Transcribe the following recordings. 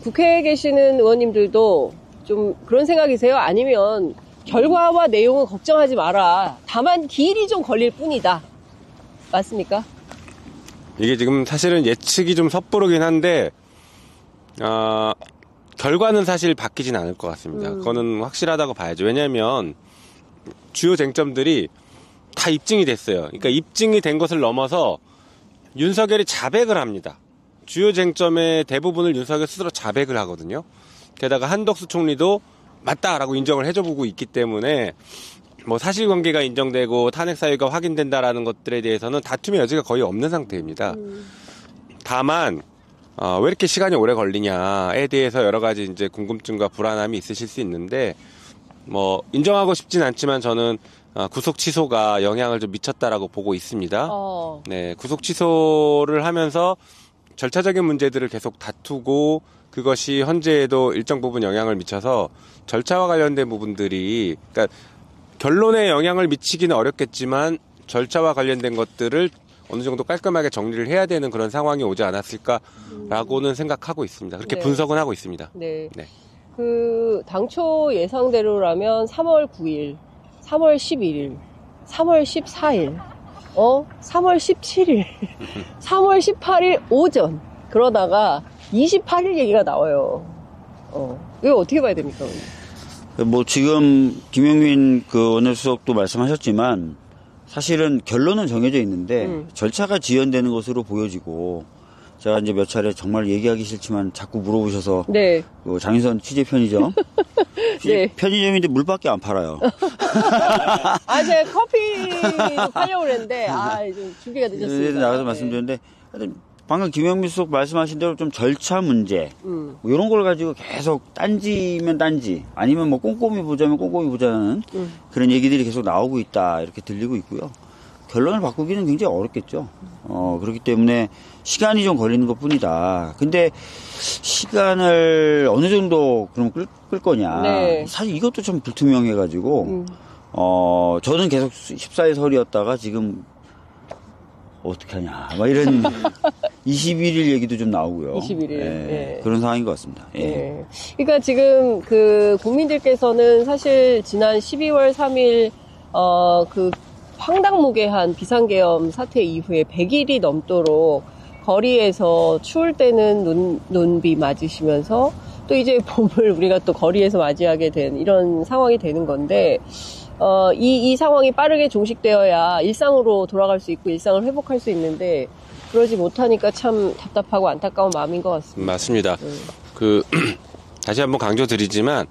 국회에 계시는 의원님들도 좀 그런 생각이세요? 아니면 결과와 내용은 걱정하지 마라. 다만 기일이 좀 걸릴 뿐이다. 맞습니까? 이게 지금 사실은 예측이 좀 섣부르긴 한데 결과는 사실 바뀌진 않을 것 같습니다. 그거는 확실하다고 봐야죠. 왜냐하면 주요 쟁점들이 다 입증이 됐어요. 그러니까 입증이 된 것을 넘어서 윤석열이 자백을 합니다. 주요 쟁점의 대부분을 윤석열 스스로 자백을 하거든요. 게다가 한덕수 총리도 맞다라고 인정을 해줘보고 있기 때문에 뭐 사실관계가 인정되고 탄핵 사유가 확인된다라는 것들에 대해서는 다툼의 여지가 거의 없는 상태입니다. 다만 왜 이렇게 시간이 오래 걸리냐에 대해서 여러 가지 이제 궁금증과 불안함이 있으실 수 있는데 뭐 인정하고 싶진 않지만 저는 구속 취소가 영향을 좀 미쳤다라고 보고 있습니다. 네, 구속 취소를 하면서 절차적인 문제들을 계속 다투고 그것이 헌재에도 일정 부분 영향을 미쳐서 절차와 관련된 부분들이 그러니까 결론에 영향을 미치기는 어렵겠지만 절차와 관련된 것들을 어느 정도 깔끔하게 정리를 해야 되는 그런 상황이 오지 않았을까라고는 생각하고 있습니다. 그렇게 네. 분석은 하고 있습니다. 네. 네. 그 당초 예상대로라면 3월 9일, 3월 11일, 3월 14일, 3월 17일, 3월 18일 오전 그러다가 28일 얘기가 나와요. 이거 어떻게 봐야 됩니까? 뭐 지금 김용민 그 원내수석도 말씀하셨지만 사실은 결론은 정해져 있는데 절차가 지연되는 것으로 보여지고 제가 이제 몇 차례 정말 얘기하기 싫지만 자꾸 물어보셔서 네. 그 장인선 취재 편의점 네. 편의점인데 물밖에 안 팔아요. 제가 커피 팔려고 그랬는데 좀 준비가 늦었습니다. 나가서 말씀드렸는데 방금 김영민 수석 말씀하신 대로 좀 절차 문제 뭐 이런 걸 가지고 계속 딴지면 딴지 아니면 뭐 꼼꼼히 보자면 꼼꼼히 보자는 그런 얘기들이 계속 나오고 있다 이렇게 들리고 있고요. 결론을 바꾸기는 굉장히 어렵겠죠. 그렇기 때문에 시간이 좀 걸리는 것 뿐이다. 근데 시간을 어느 정도 그럼 끌 거냐. 네. 사실 이것도 좀 불투명해가지고 저는 계속 14일 설이었다가 지금 어떻게 하냐. 막 이런 21일 얘기도 좀 나오고요. 21일. 예, 그런 상황인 것 같습니다. 예. 예. 그러니까 지금 그 국민들께서는 사실 지난 12월 3일 그 황당무계한 비상계엄 사태 이후에 100일이 넘도록 거리에서 추울 때는 눈비 맞으시면서 또 이제 봄을 우리가 또 거리에서 맞이하게 된 이런 상황이 되는 건데 이 상황이 빠르게 종식되어야 일상으로 돌아갈 수 있고 일상을 회복할 수 있는데 그러지 못하니까 참 답답하고 안타까운 마음인 것 같습니다. 맞습니다. 다시 한번 강조드리지만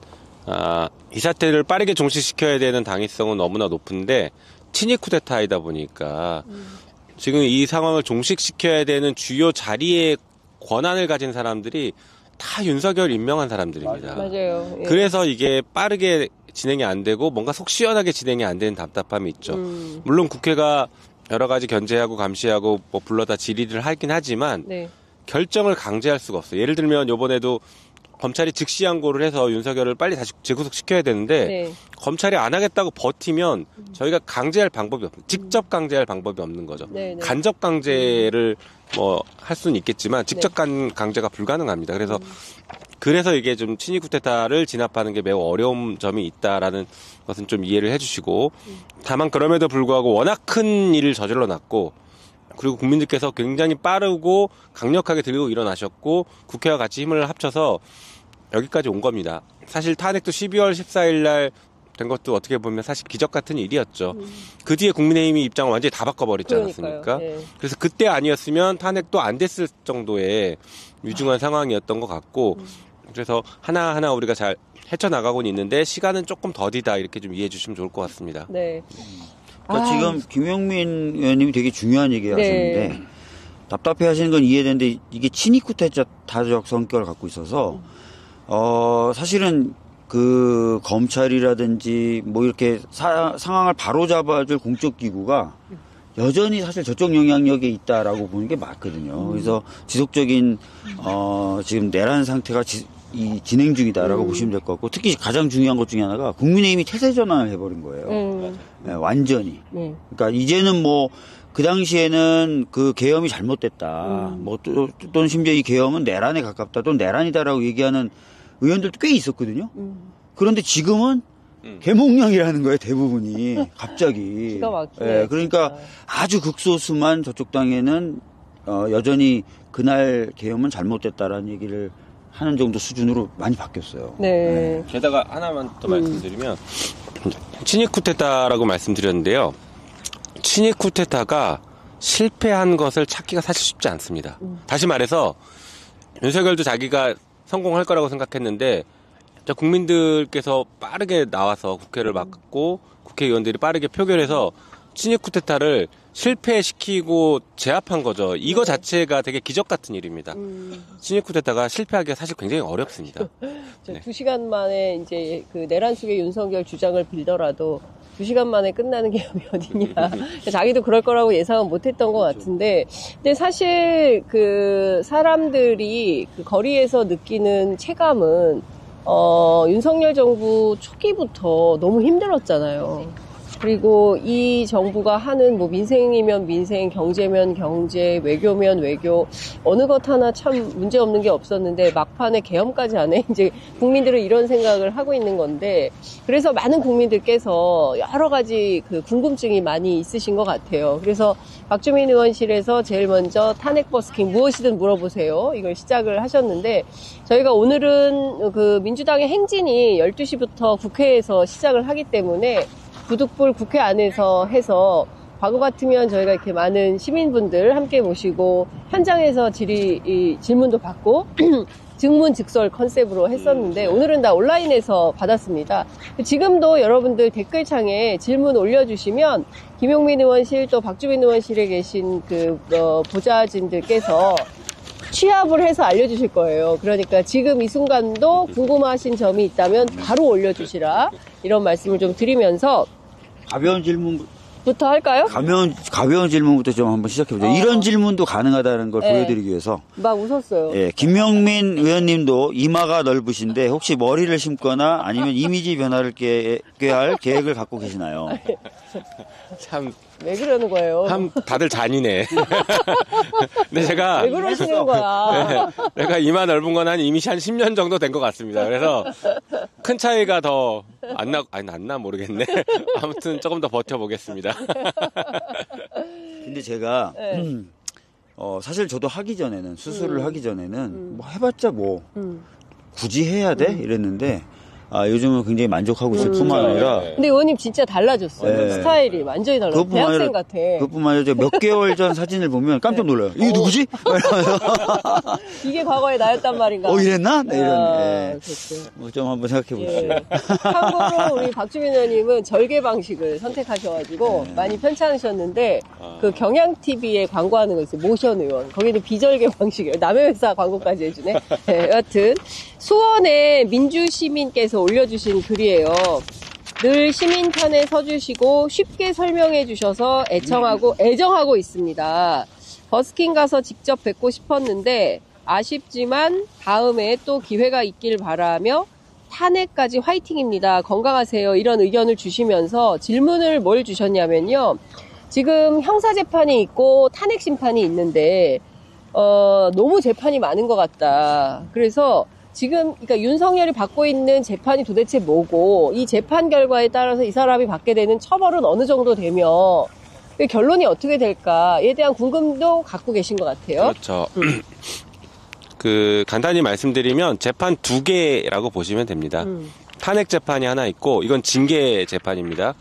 이 사태를 빠르게 종식시켜야 되는 당위성은 너무나 높은데 친위 쿠데타이다 보니까 지금 이 상황을 종식시켜야 되는 주요 자리에 권한을 가진 사람들이 다 윤석열 임명한 사람들입니다. 맞아요. 예. 그래서 이게 빠르게 진행이 안 되고 뭔가 속 시원하게 진행이 안 되는 답답함이 있죠. 물론 국회가 여러 가지 견제하고 감시하고 뭐 불러다 질의를 하긴 하지만 네. 결정을 강제할 수가 없어요. 예를 들면 이번에도 검찰이 즉시 항고를 해서 윤석열을 빨리 다시 재구속시켜야 되는데 네. 검찰이 안 하겠다고 버티면 저희가 강제할 방법이 없어요. 직접 강제할 방법이 없는 거죠. 네, 네. 간접 강제를 뭐 할 수는 있겠지만 직접 강제가 불가능합니다. 그래서 이게 좀 친위 쿠데타를 진압하는 게 매우 어려운 점이 있다라는 것은 좀 이해를 해주시고 다만 그럼에도 불구하고 워낙 큰 일을 저질러 놨고 그리고 국민들께서 굉장히 빠르고 강력하게 들고 일어나셨고 국회와 같이 힘을 합쳐서 여기까지 온 겁니다. 사실 탄핵도 12월 14일 날 된 것도 어떻게 보면 사실 기적 같은 일이었죠. 그 뒤에 국민의힘이 입장을 완전히 다 바꿔버렸지 않았습니까? 네. 그래서 그때 아니었으면 탄핵도 안 됐을 정도의 유중한 상황이었던 것 같고 그래서 하나하나 우리가 잘 헤쳐나가고는 있는데 시간은 조금 더디다 이렇게 좀 이해해 주시면 좋을 것 같습니다. 네. 그러니까 지금 김용민 의원님이 되게 중요한 얘기 하셨는데 네. 답답해 하시는 건 이해되는데 이게 친위 쿠데타적 성격을 갖고 있어서 사실은 그 검찰이라든지 뭐 이렇게 상황을 바로잡아줄 공적 기구가 여전히 사실 저쪽 영향력에 있다라고 보는 게 맞거든요. 그래서 지속적인 지금 내란 상태가 진행 중이다라고 보시면 될 것 같고 특히 가장 중요한 것 중에 하나가 국민의힘이 태세 전환을 해버린 거예요. 네, 완전히. 그러니까 이제는 뭐 그 당시에는 그 계엄이 잘못됐다. 뭐 또는 심지어 이 계엄은 내란에 가깝다. 또는 내란이다라고 얘기하는 의원들도 꽤 있었거든요. 그런데 지금은 개몽령이라는 거예요, 대부분이. 갑자기. 기가 막히네, 예, 그러니까 진짜. 아주 극소수만 저쪽 당에는 여전히 그날 계엄은 잘못됐다라는 얘기를 하는 정도 수준으로 많이 바뀌었어요. 네. 게다가 하나만 더 말씀드리면 친위 쿠데타라고 말씀드렸는데요. 친위 쿠데타가 실패한 것을 찾기가 사실 쉽지 않습니다. 다시 말해서 윤석열도 자기가 성공할 거라고 생각했는데 국민들께서 빠르게 나와서 국회를 막고 국회의원들이 빠르게 표결해서 친위 쿠데타를 실패시키고 제압한 거죠. 이거 자체가 되게 기적 같은 일입니다. 친위 쿠데타가 실패하기가 사실 굉장히 어렵습니다. 네. 2시간 만에 이제 그 내란 속의 윤석열 주장을 빌더라도 2시간 만에 끝나는 계엄이 어디냐. 자기도 그럴 거라고 예상은 못 했던 것 같은데. 근데 사실 그 사람들이 그 거리에서 느끼는 체감은, 윤석열 정부 초기부터 너무 힘들었잖아요. 그리고 이 정부가 하는 뭐 민생이면 민생, 경제면 경제, 외교면 외교, 어느 것 하나 참 문제 없는 게 없었는데 막판에 계엄까지 하네. 이제 국민들은 이런 생각을 하고 있는 건데, 그래서 많은 국민들께서 여러 가지 그 궁금증이 많이 있으신 것 같아요. 그래서 박주민 의원실에서 제일 먼저 탄핵 버스킹 무엇이든 물어보세요. 이걸 시작을 하셨는데, 저희가 오늘은 그 민주당의 행진이 12시부터 국회에서 시작을 하기 때문에 부득불 국회 안에서 해서 과거 같으면 저희가 이렇게 많은 시민분들 함께 모시고 현장에서 질문도 받고 증문즉설 컨셉으로 했었는데 오늘은 다 온라인에서 받았습니다. 지금도 여러분들 댓글창에 질문 올려주시면 김용민 의원실 또 박주민 의원실에 계신 그 보좌진들께서 취합을 해서 알려주실 거예요. 그러니까 지금 이 순간도 궁금하신 점이 있다면 바로 올려주시라, 이런 말씀을 좀 드리면서 가벼운 질문부터 할까요? 가벼운 질문부터 좀 한번 시작해보죠. 이런 질문도 가능하다는 걸 네. 보여드리기 위해서. 막 웃었어요. 예, 김명민 의원님도 이마가 넓으신데 혹시 머리를 심거나 아니면 이미지 변화를 꾀할 계획을 갖고 계시나요? 참, 왜 그러는 거예요? 다들 잔인해. 근데 제가 왜 그러시는 거야? 내가 이마 넓은 건 이미 한 10년 정도 된 것 같습니다. 그래서 큰 차이가 더 났나 모르겠네. 아무튼 조금 더 버텨보겠습니다. 근데 제가 네. 사실 저도 하기 전에는 수술을 하기 전에는 뭐 해봤자 뭐 굳이 해야 돼 이랬는데 요즘은 굉장히 만족하고 있을 뿐만 아니라 근데 의원님 진짜 달라졌어요. 네. 스타일이 완전히 달라졌어요. 대학생 같아. 그것뿐만 아니라 몇 개월 전 사진을 보면 깜짝 놀라요. 이게 누구지? 이게 과거의 나였단 말인가? 이랬나? 네, 이런. 예. 그렇죠. 뭐 좀 한번 생각해 보시죠. 예. 참고로 우리 박주민 의원님은 절개 방식을 선택하셔가지고 많이 편찮으셨는데 그 경향TV에 광고하는 거 있어요. 모션 의원. 거기는 비절개 방식이에요. 남의 회사 광고까지 해주네. 네, 여하튼 수원의 민주시민께서 올려주신 글이에요. 늘 시민편에 서주시고 쉽게 설명해 주셔서 애정하고 있습니다. 버스킹 가서 직접 뵙고 싶었는데 아쉽지만 다음에 또 기회가 있길 바라며 탄핵까지 화이팅입니다. 건강하세요. 이런 의견을 주시면서 질문을 뭘 주셨냐면요. 지금 형사재판이 있고 탄핵심판이 있는데 너무 재판이 많은 것 같다. 그래서 지금 그러니까 윤석열이 받고 있는 재판이 도대체 뭐고 이 재판 결과에 따라서 이 사람이 받게 되는 처벌은 어느 정도 되며 결론이 어떻게 될까에 대한 궁금도 갖고 계신 것 같아요. 그렇죠. 간단히 말씀드리면 재판 2개라고 보시면 됩니다. 탄핵 재판이 하나 있고 이건 징계 재판입니다.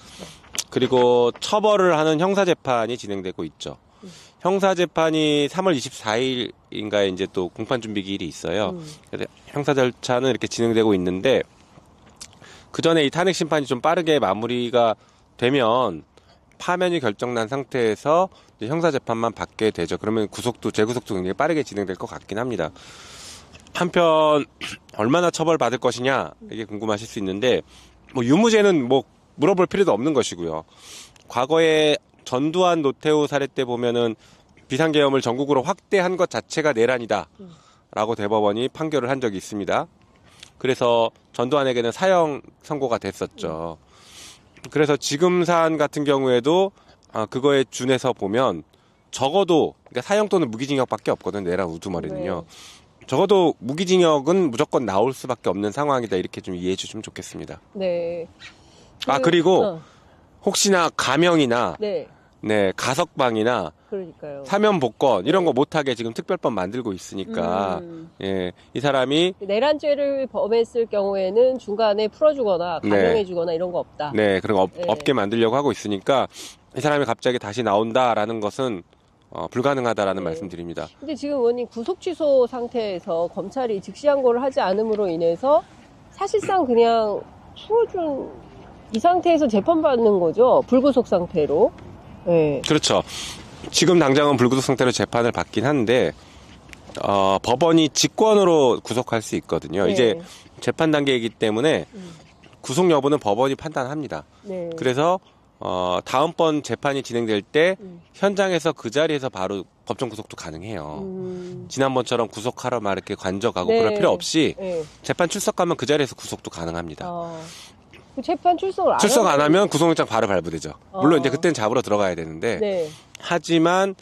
그리고 처벌을 하는 형사 재판이 진행되고 있죠. 형사 재판이 3월 24일인가에 이제 또 공판 준비 기일이 있어요. 그래서 형사 절차는 이렇게 진행되고 있는데 그 전에 이 탄핵 심판이 좀 빠르게 마무리가 되면 파면이 결정난 상태에서 이제 형사 재판만 받게 되죠. 그러면 재구속도 굉장히 빠르게 진행될 것 같긴 합니다. 한편 얼마나 처벌받을 것이냐 이게 궁금하실 수 있는데 뭐 유무죄는 뭐 물어볼 필요도 없는 것이고요. 과거에 전두환 노태우 사례 때 보면은 비상계엄을 전국으로 확대한 것 자체가 내란이다라고 대법원이 판결을 한 적이 있습니다. 그래서 전두환에게는 사형 선고가 됐었죠. 그래서 지금 사안 같은 경우에도 그거에 준해서 보면 적어도 그러니까 사형 또는 무기징역밖에 없거든. 내란 우두머리는요. 적어도 무기징역은 무조건 나올 수밖에 없는 상황이다. 이렇게 좀 이해해 주시면 좋겠습니다. 네. 그리고 혹시나 가명이나 네. 네, 가석방이나 그러니까요. 사면 복권 이런 거 못하게 지금 특별법 만들고 있으니까 예, 이 사람이 내란죄를 범했을 경우에는 중간에 풀어주거나 감형해주거나 이런 거 없다. 네, 그런 거 없게 만들려고 하고 있으니까 이 사람이 갑자기 다시 나온다라는 것은 불가능하다라는 말씀드립니다. 근데 지금 의원님 구속 취소 상태에서 검찰이 즉시항고를 하지 않음으로 인해서 사실상 그냥 풀어준 이 상태에서 재판받는 거죠. 불구속 상태로. 네. 그렇죠. 지금 당장은 불구속 상태로 재판을 받긴 한데 법원이 직권으로 구속할 수 있거든요. 네. 이제 재판 단계이기 때문에 구속 여부는 법원이 판단합니다. 네. 그래서 다음번 재판이 진행될 때 현장에서 그 자리에서 바로 법정 구속도 가능해요. 지난번처럼 구속하러 막 이렇게 관저가고 그럴 필요 없이 재판 출석하면 그 자리에서 구속도 가능합니다. 재판 출석을 안 하면 구속영장 바로 발부되죠. 물론 이제 그때는 잡으러 들어가야 되는데 하지만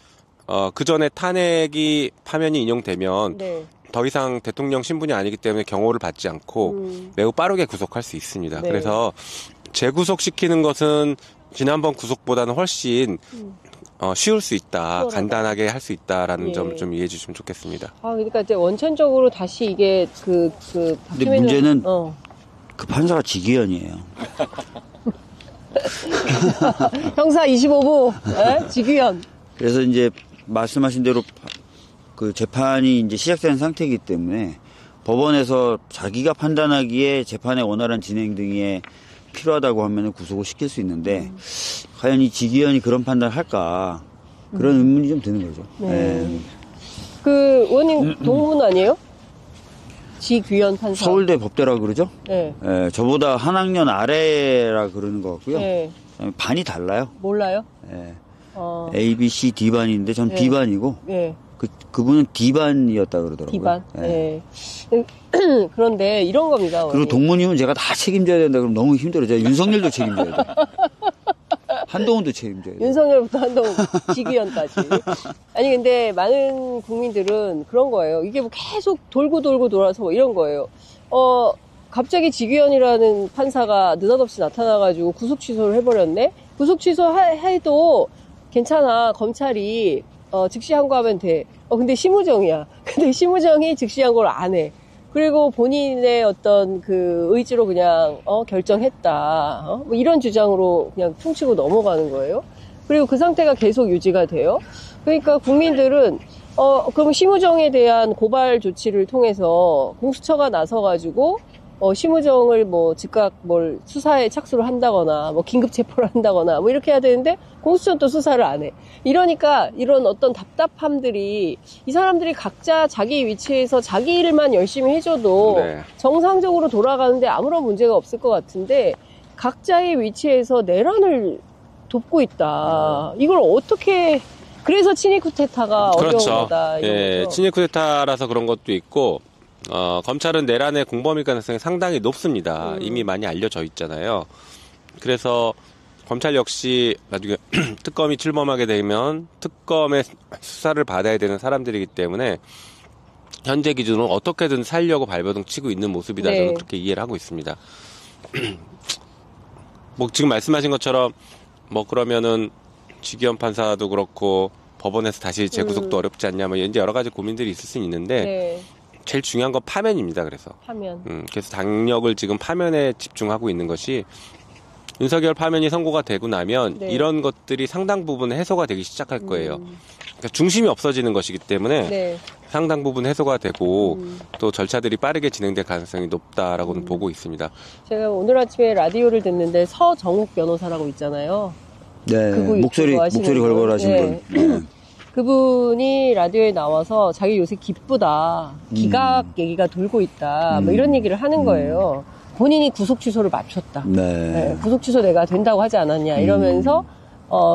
그 전에 탄핵이 파면이 인용되면 더 이상 대통령 신분이 아니기 때문에 경호를 받지 않고 매우 빠르게 구속할 수 있습니다. 그래서 재구속시키는 것은 지난번 구속보다는 훨씬 쉬울 수 있다, 간단하게 할 수 있다라는 점 좀 이해해 주시면 좋겠습니다. 그러니까 이제 원천적으로 다시 이게 근데 문제는 그 판사가 지기현이에요. 형사 25부 지기현. 그래서 이제 말씀하신 대로 그 재판이 이제 시작된 상태이기 때문에 법원에서 자기가 판단하기에 재판의 원활한 진행 등에 필요하다고 하면 구속을 시킬 수 있는데 과연 이 지기현이 그런 판단을 할까 그런 의문이 좀 드는 거죠. 그 의원님 동문 아니에요? 지귀현 판사. 서울대 법대라고 그러죠? 네. 저보다 한 학년 아래라 그러는 것 같고요. 반이 달라요. 몰라요? A, B, C, D반인데 전 B반이고 그분은 D반이었다 그러더라고요. D반. 그런데 이런 겁니다. 그리고 동문이면 제가 다 책임져야 된다 그러면 너무 힘들어요. 제가 윤석열도 책임져야 돼. 한동훈도 책임져야 돼. 윤석열부터 한동훈, 지기현까지. 아니 근데 많은 국민들은 그런 거예요. 이게 뭐 계속 돌고 돌아서 뭐 이런 거예요. 갑자기 지기현이라는 판사가 느닷없이 나타나가지고 구속 취소를 해버렸네. 구속 취소해도 괜찮아. 검찰이 즉시 항고하면 돼. 근데 심우정이야. 근데 심우정이 즉시 항고를 안 해. 그리고 본인의 어떤 그 의지로 그냥 결정했다. 뭐 이런 주장으로 그냥 퉁치고 넘어가는 거예요. 그리고 그 상태가 계속 유지가 돼요. 그러니까 국민들은 그럼 심우정에 대한 고발 조치를 통해서 공수처가 나서가지고 심우정을 뭐 즉각 수사에 착수를 한다거나 뭐 긴급 체포를 한다거나 뭐 이렇게 해야 되는데 공수처는 또 수사를 안 해. 이러니까 이런 어떤 답답함들이 이 사람들이 각자 자기 위치에서 자기 일만 열심히 해줘도 정상적으로 돌아가는데 아무런 문제가 없을 것 같은데 각자의 위치에서 내란을 돕고 있다. 이걸 어떻게 그래서 친위 쿠데타가 어려운 거다. 예, 친위 쿠데타라서 그런 것도 있고 검찰은 내란의 공범일 가능성이 상당히 높습니다. 이미 많이 알려져 있잖아요. 그래서 검찰 역시 나중에 특검이 출범하게 되면 특검의 수사를 받아야 되는 사람들이기 때문에 현재 기준으로 어떻게든 살려고 발버둥 치고 있는 모습이다. 저는 그렇게 이해를 하고 있습니다. 뭐 지금 말씀하신 것처럼 뭐 그러면은 지기현 판사도 그렇고 법원에서 다시 재구속도 어렵지 않냐 뭐 이제 여러 가지 고민들이 있을 수 있는데 제일 중요한 건 파면입니다. 그래서 그래서 당력을 지금 파면에 집중하고 있는 것이 윤석열 파면이 선고가 되고 나면 이런 것들이 상당 부분 해소가 되기 시작할 거예요. 그러니까 중심이 없어지는 것이기 때문에 상당 부분 해소가 되고 또 절차들이 빠르게 진행될 가능성이 높다라고는 보고 있습니다. 제가 오늘 아침에 라디오를 듣는데 서정욱 변호사라고 있잖아요. 네, 목소리 걸걸하신 분. 그분이 라디오에 나와서 자기 요새 기쁘다. 기각 얘기가 돌고 있다. 뭐 이런 얘기를 하는 거예요. 본인이 구속 취소를 맞췄다. 구속 취소 내가 된다고 하지 않았냐 이러면서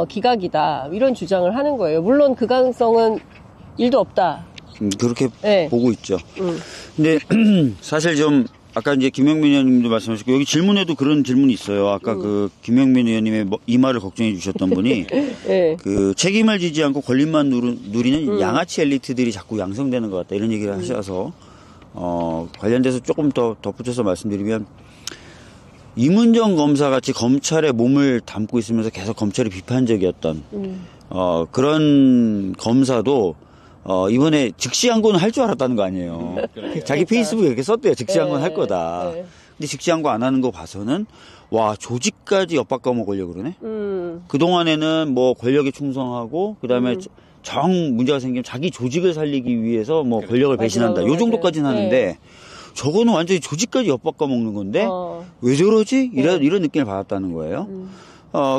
기각이다 이런 주장을 하는 거예요. 물론 그 가능성은 1도 없다. 그렇게 보고 있죠. 근데 사실 좀 아까 이제 김영민 의원님도 말씀하셨고, 여기 질문에도 그런 질문이 있어요. 아까 그 김영민 의원님의 이마를 걱정해 주셨던 분이, 네. 그 책임을 지지 않고 권리만 누리는 양아치 엘리트들이 자꾸 양성되는 것 같다. 이런 얘기를 하셔서, 관련돼서 조금 더 덧붙여서 말씀드리면, 이문정 검사 같이 검찰에 몸을 담고 있으면서 계속 검찰이 비판적이었던, 그런 검사도, 이번에 즉시항고는 할 줄 알았다는 거 아니에요. 자기 페이스북에 이렇게 썼대요. 즉시항고는 할 거다. 근데 즉시항고 안 하는 거 봐서는, 와, 조직까지 엿바꿔 먹으려고 그러네? 그동안에는 뭐 권력에 충성하고, 그 다음에 정 문제가 생기면 자기 조직을 살리기 위해서 뭐 권력을 배신한다. 요 정도까지는 하는데, 저거는 완전히 조직까지 엿바꿔 먹는 건데, 왜 저러지? 이런 느낌을 받았다는 거예요.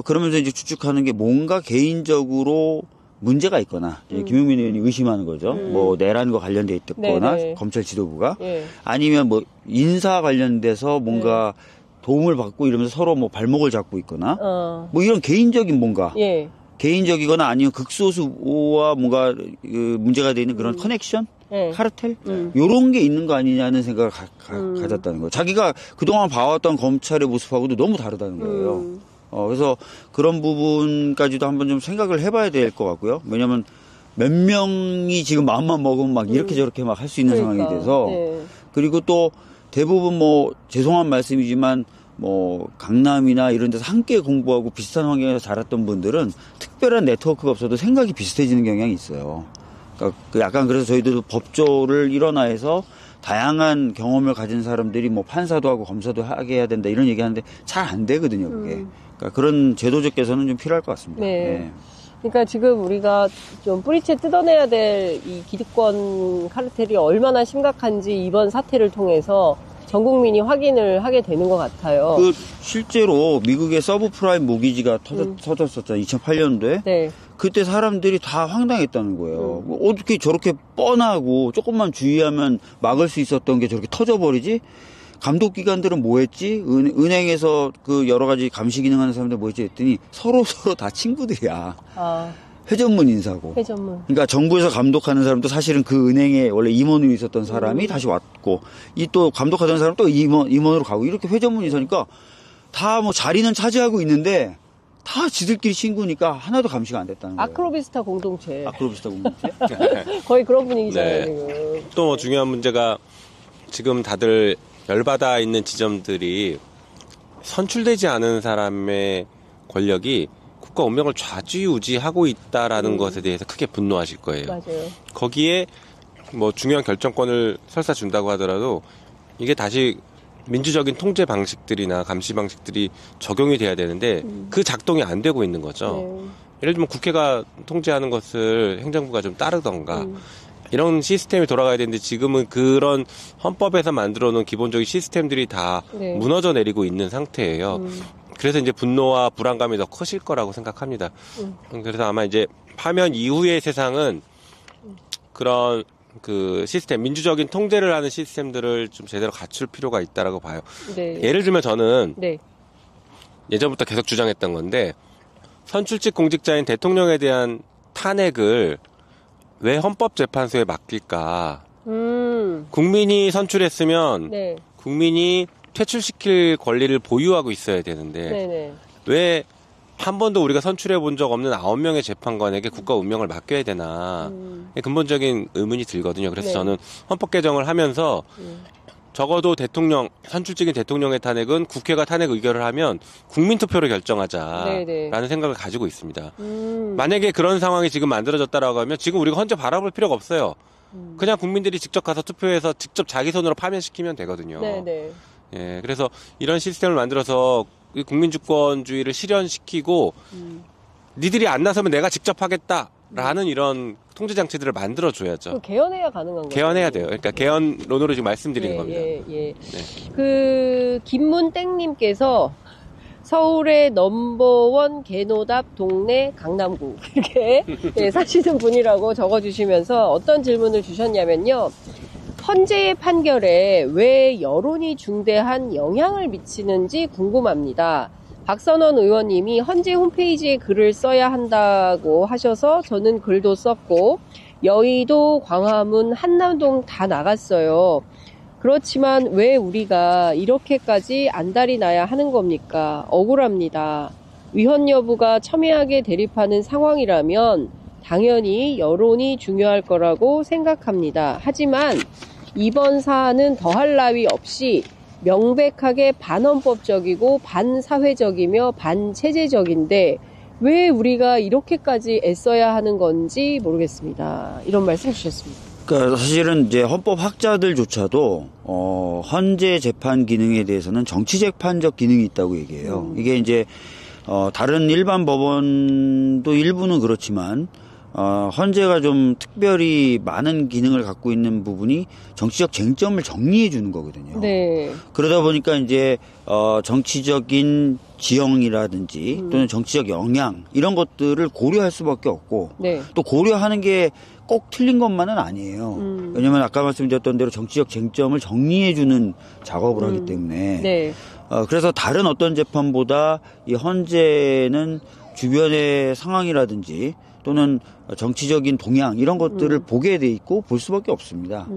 그러면서 이제 추측하는 게 뭔가 개인적으로 문제가 있거나, 김용민 의원이 의심하는 거죠. 뭐 내란과 관련돼 있거나, 검찰 지도부가. 아니면 뭐 인사 관련돼서 뭔가 도움을 받고 이러면서 서로 뭐 발목을 잡고 있거나, 뭐 이런 개인적인 뭔가. 개인적이거나 아니면 극소수와 뭔가 문제가 되어 있는 그런 커넥션? 카르텔? 요런 게 있는 거 아니냐는 생각을 가졌다는 거예요. 자기가 그동안 봐왔던 검찰의 모습하고도 너무 다르다는 거예요. 그래서 그런 부분까지도 한번 좀 생각을 해봐야 될 것 같고요. 왜냐면 몇 명이 지금 마음만 먹으면 막 이렇게 저렇게 막 할 수 있는 상황이 돼서. 그리고 또 대부분 뭐 죄송한 말씀이지만 뭐 강남이나 이런 데서 함께 공부하고 비슷한 환경에서 자랐던 분들은 특별한 네트워크가 없어도 생각이 비슷해지는 경향이 있어요. 그러니까 약간 그래서 저희도 법조를 일원화해서 다양한 경험을 가진 사람들이 뭐 판사도 하고 검사도 하게 해야 된다 이런 얘기하는데 잘 안 되거든요, 그게. 그러니까 그런 제도적 개선은 좀 필요할 것 같습니다. 그러니까 지금 우리가 좀 뿌리채 뜯어내야 될 이 기득권 카르텔이 얼마나 심각한지 이번 사태를 통해서 전 국민이 확인을 하게 되는 것 같아요. 실제로 미국의 서브프라임 모기지가 터졌었잖아요. 2008년도에. 그때 사람들이 다 황당했다는 거예요. 어떻게 저렇게 뻔하고 조금만 주의하면 막을 수 있었던 게 저렇게 터져버리지? 감독기관들은 뭐 했지? 은행에서 그 여러 가지 감시 기능하는 사람들 뭐 했지? 했더니 서로 다 친구들이야. 회전문 인사고. 그러니까 정부에서 감독하는 사람도 사실은 그 은행에 원래 임원으로 있었던 사람이 다시 왔고, 이 또 감독하던 사람 또 임원으로 가고, 이렇게 회전문 인사니까 다 뭐 자리는 차지하고 있는데, 다 지들끼리 친구니까 하나도 감시가 안 됐다는 거예요. 아크로비스타 공동체. 거의 그런 분위기잖아요, 지금. 또 뭐 중요한 문제가 지금 다들 열받아 있는 지점들이 선출되지 않은 사람의 권력이 국가 운명을 좌지우지하고 있다라는 것에 대해서 크게 분노하실 거예요. 맞아요. 거기에 뭐 중요한 결정권을 설사 준다고 하더라도 이게 다시 민주적인 통제 방식들이나 감시 방식들이 적용이 돼야 되는데 그 작동이 안 되고 있는 거죠. 예를 들면 국회가 통제하는 것을 행정부가 좀 따르던가 이런 시스템이 돌아가야 되는데 지금은 그런 헌법에서 만들어 놓은 기본적인 시스템들이 다 무너져 내리고 있는 상태예요. 그래서 이제 분노와 불안감이 더 크실 거라고 생각합니다. 그래서 아마 이제 파면 이후의 세상은 그런 그 시스템, 민주적인 통제를 하는 시스템들을 좀 제대로 갖출 필요가 있다라고 봐요. 예를 들면 저는 예전부터 계속 주장했던 건데 선출직 공직자인 대통령에 대한 탄핵을 왜 헌법재판소에 맡길까? 국민이 선출했으면 국민이 퇴출시킬 권리를 보유하고 있어야 되는데 왜 한 번도 우리가 선출해 본 적 없는 9명의 재판관에게 국가 운명을 맡겨야 되나 근본적인 의문이 들거든요. 그래서 저는 헌법 개정을 하면서 적어도 대통령, 선출직인 대통령의 탄핵은 국회가 탄핵 의결을 하면 국민투표로 결정하자라는 생각을 가지고 있습니다. 만약에 그런 상황이 지금 만들어졌다라고 하면 지금 우리가 헌재 바라볼 필요가 없어요. 그냥 국민들이 직접 가서 투표해서 직접 자기 손으로 파면시키면 되거든요. 예, 그래서 이런 시스템을 만들어서 국민주권주의를 실현시키고 니들이 안 나서면 내가 직접 하겠다라는 이런 통제장치들을 만들어줘야죠. 개헌해야 가능한 거예요. 개헌해야 돼요. 그러니까 개헌론으로 지금 말씀드리는 겁니다. 그 김문땡님께서 서울의 넘버원 개노답 동네 강남구 이렇게 사시는 분이라고 적어주시면서 어떤 질문을 주셨냐면요. 헌재의 판결에 왜 여론이 중대한 영향을 미치는지 궁금합니다. 박선원 의원님이 헌재 홈페이지에 글을 써야 한다고 하셔서 저는 글도 썼고 여의도, 광화문, 한남동 다 나갔어요. 그렇지만 왜 우리가 이렇게까지 안달이 나야 하는 겁니까? 억울합니다. 위헌 여부가 첨예하게 대립하는 상황이라면 당연히 여론이 중요할 거라고 생각합니다. 하지만 이번 사안은 더할 나위 없이 명백하게 반헌법적이고 반사회적이며 반체제적인데 왜 우리가 이렇게까지 애써야 하는 건지 모르겠습니다. 이런 말씀 주셨습니다. 그러니까 사실은 이제 헌법학자들조차도 헌재 재판 기능에 대해서는 정치 재판적 기능이 있다고 얘기해요. 이게 이제 다른 일반 법원도 일부는 그렇지만 헌재가 좀 특별히 많은 기능을 갖고 있는 부분이 정치적 쟁점을 정리해 주는 거거든요. 네. 그러다 보니까 이제 정치적인 지형이라든지 또는 정치적 영향 이런 것들을 고려할 수밖에 없고 네. 또 고려하는 게 꼭 틀린 것만은 아니에요. 왜냐하면 아까 말씀드렸던 대로 정치적 쟁점을 정리해 주는 작업을 하기 때문에 네. 그래서 다른 어떤 재판보다 이 헌재는 주변의 상황이라든지 또는 정치적인 동향 이런 것들을 보게 돼 있고 볼 수밖에 없습니다.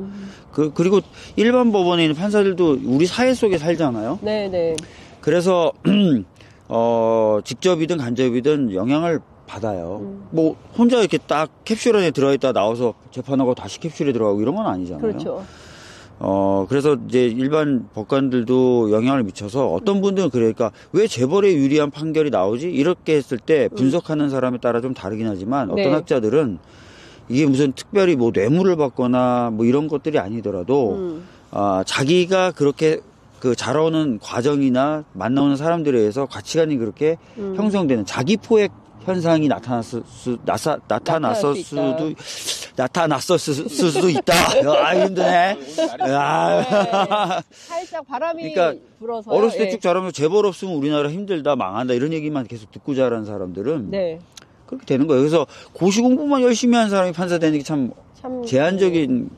그리고 일반 법원에 있는 판사들도 우리 사회 속에 살잖아요. 네네. 그래서 직접이든 간접이든 영향을 받아요. 뭐 혼자 이렇게 딱 캡슐 안에 들어있다 나와서 재판하고 다시 캡슐에 들어가고 이런 건 아니잖아요. 그렇죠. 그래서 이제 일반 법관들도 영향을 미쳐서 어떤 분들은 그러니까 왜 재벌에 유리한 판결이 나오지? 이렇게 했을 때 분석하는 사람에 따라 좀 다르긴 하지만 어떤 네. 학자들은 이게 무슨 특별히 뭐 뇌물을 받거나 뭐 이런 것들이 아니더라도 자기가 그렇게 그 자라오는 과정이나 만나오는 사람들에 의해서 가치관이 그렇게 형성되는 자기 포획 현상이 나타났을 수도 있다. 아, 힘드네. 살짝 바람이 그러니까 불어서. 어렸을 때 쭉 자라면서 재벌 없으면 우리나라 힘들다, 망한다 이런 얘기만 계속 듣고 자란 사람들은 네. 그렇게 되는 거예요. 그래서 고시 공부만 열심히 한 사람이 판사 되는 게 참 제한적인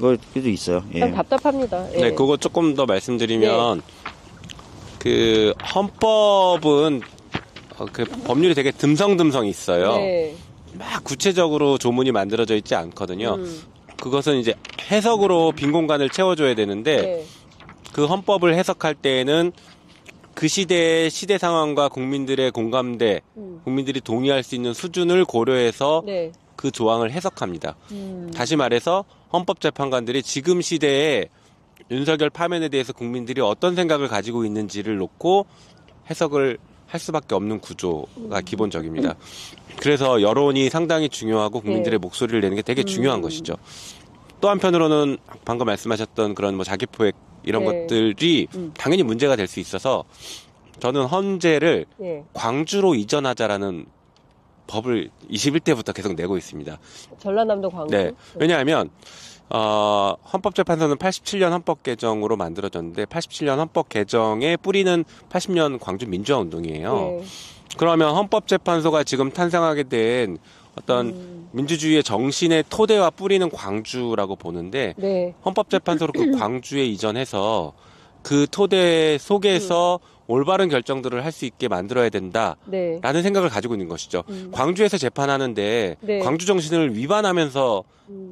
것도 있어요. 예. 참 답답합니다. 예. 네, 그거 조금 더 말씀드리면 그 헌법은 그 법률이 되게 듬성듬성 있어요. 네. 막 구체적으로 조문이 만들어져 있지 않거든요. 그것은 이제 해석으로 빈 공간을 채워줘야 되는데 네. 그 헌법을 해석할 때에는 그 시대의 시대 상황과 국민들의 공감대, 국민들이 동의할 수 있는 수준을 고려해서 네. 그 조항을 해석합니다. 다시 말해서 헌법재판관들이 지금 시대에 윤석열 파면에 대해서 국민들이 어떤 생각을 가지고 있는지를 놓고 해석을 할 수밖에 없는 구조가 기본적입니다. 그래서 여론이 상당히 중요하고 국민들의 목소리를 내는 게 되게 중요한 것이죠. 또 한편으로는 방금 말씀하셨던 그런 뭐 자기포획 이런 것들이 당연히 문제가 될 수 있어서 저는 헌재를 광주로 이전하자라는 법을 21대부터 계속 내고 있습니다. 전라남도 광주. 네. 왜냐하면 헌법재판소는 87년 헌법 개정으로 만들어졌는데 87년 헌법 개정의 뿌리는 80년 광주 민주화운동이에요. 네. 그러면 헌법재판소가 지금 탄생하게 된 어떤 민주주의의 정신의 토대와 뿌리는 광주라고 보는데 네. 헌법재판소로 그 광주에 이전해서 그 토대 속에서 올바른 결정들을 할 수 있게 만들어야 된다라는 네. 생각을 가지고 있는 것이죠. 광주에서 재판하는데 네. 광주 정신을 위반하면서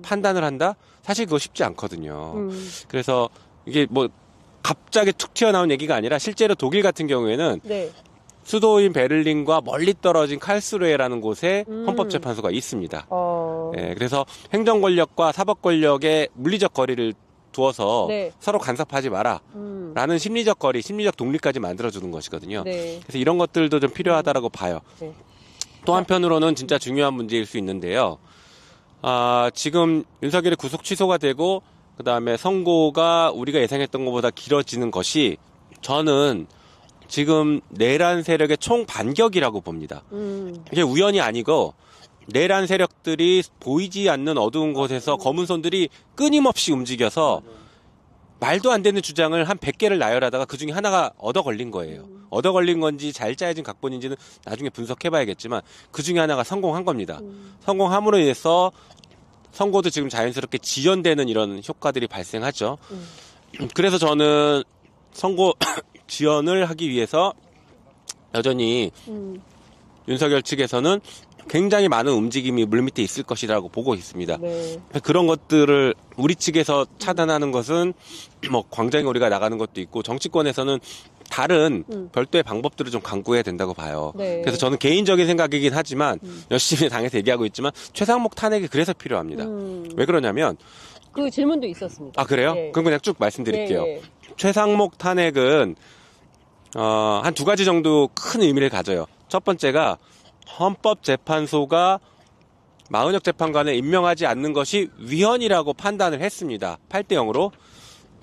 판단을 한다? 사실 그거 쉽지 않거든요. 그래서 이게 뭐 갑자기 툭 튀어나온 얘기가 아니라 실제로 독일 같은 경우에는 네. 수도인 베를린과 멀리 떨어진 칼스루헤라는 곳에 헌법재판소가 있습니다. 예, 그래서 행정 권력과 사법 권력의 물리적 거리를 두어서 네. 서로 간섭하지 마라 라는 심리적 거리, 심리적 독립까지 만들어주는 것이거든요. 네. 그래서 이런 것들도 좀 필요하다라고 봐요. 네. 또 한편으로는 진짜 중요한 문제일 수 있는데요. 지금 윤석열이 구속 취소가 되고 그다음에 선고가 우리가 예상했던 것보다 길어지는 것이 저는 지금 내란 세력의 총 반격이라고 봅니다. 이게 우연이 아니고 내란 세력들이 보이지 않는 어두운 곳에서 검은 손들이 끊임없이 움직여서 말도 안 되는 주장을 한 100개를 나열하다가 그중에 하나가 얻어 걸린 거예요. 얻어 걸린 건지 잘 짜여진 각본인지는 나중에 분석해봐야겠지만 그중에 하나가 성공한 겁니다. 성공함으로 인해서 선고도 지금 자연스럽게 지연되는 이런 효과들이 발생하죠. 그래서 저는 선고 지연을 하기 위해서 여전히 윤석열 측에서는 굉장히 많은 움직임이 물밑에 있을 것이라고 보고 있습니다. 네. 그런 것들을 우리 측에서 차단하는 것은 뭐 광장에 우리가 나가는 것도 있고 정치권에서는 다른 별도의 방법들을 좀 강구해야 된다고 봐요. 네. 그래서 저는 개인적인 생각이긴 하지만 열심히 당에서 얘기하고 있지만 최상목 탄핵이 그래서 필요합니다. 왜 그러냐면 그 질문도 있었습니다. 아 그래요? 네. 그럼 그냥 쭉 말씀드릴게요. 네. 최상목 탄핵은 한 두 가지 정도 큰 의미를 가져요. 첫 번째가 헌법재판소가 마은혁 재판관을 임명하지 않는 것이 위헌이라고 판단을 했습니다. 8대 0으로.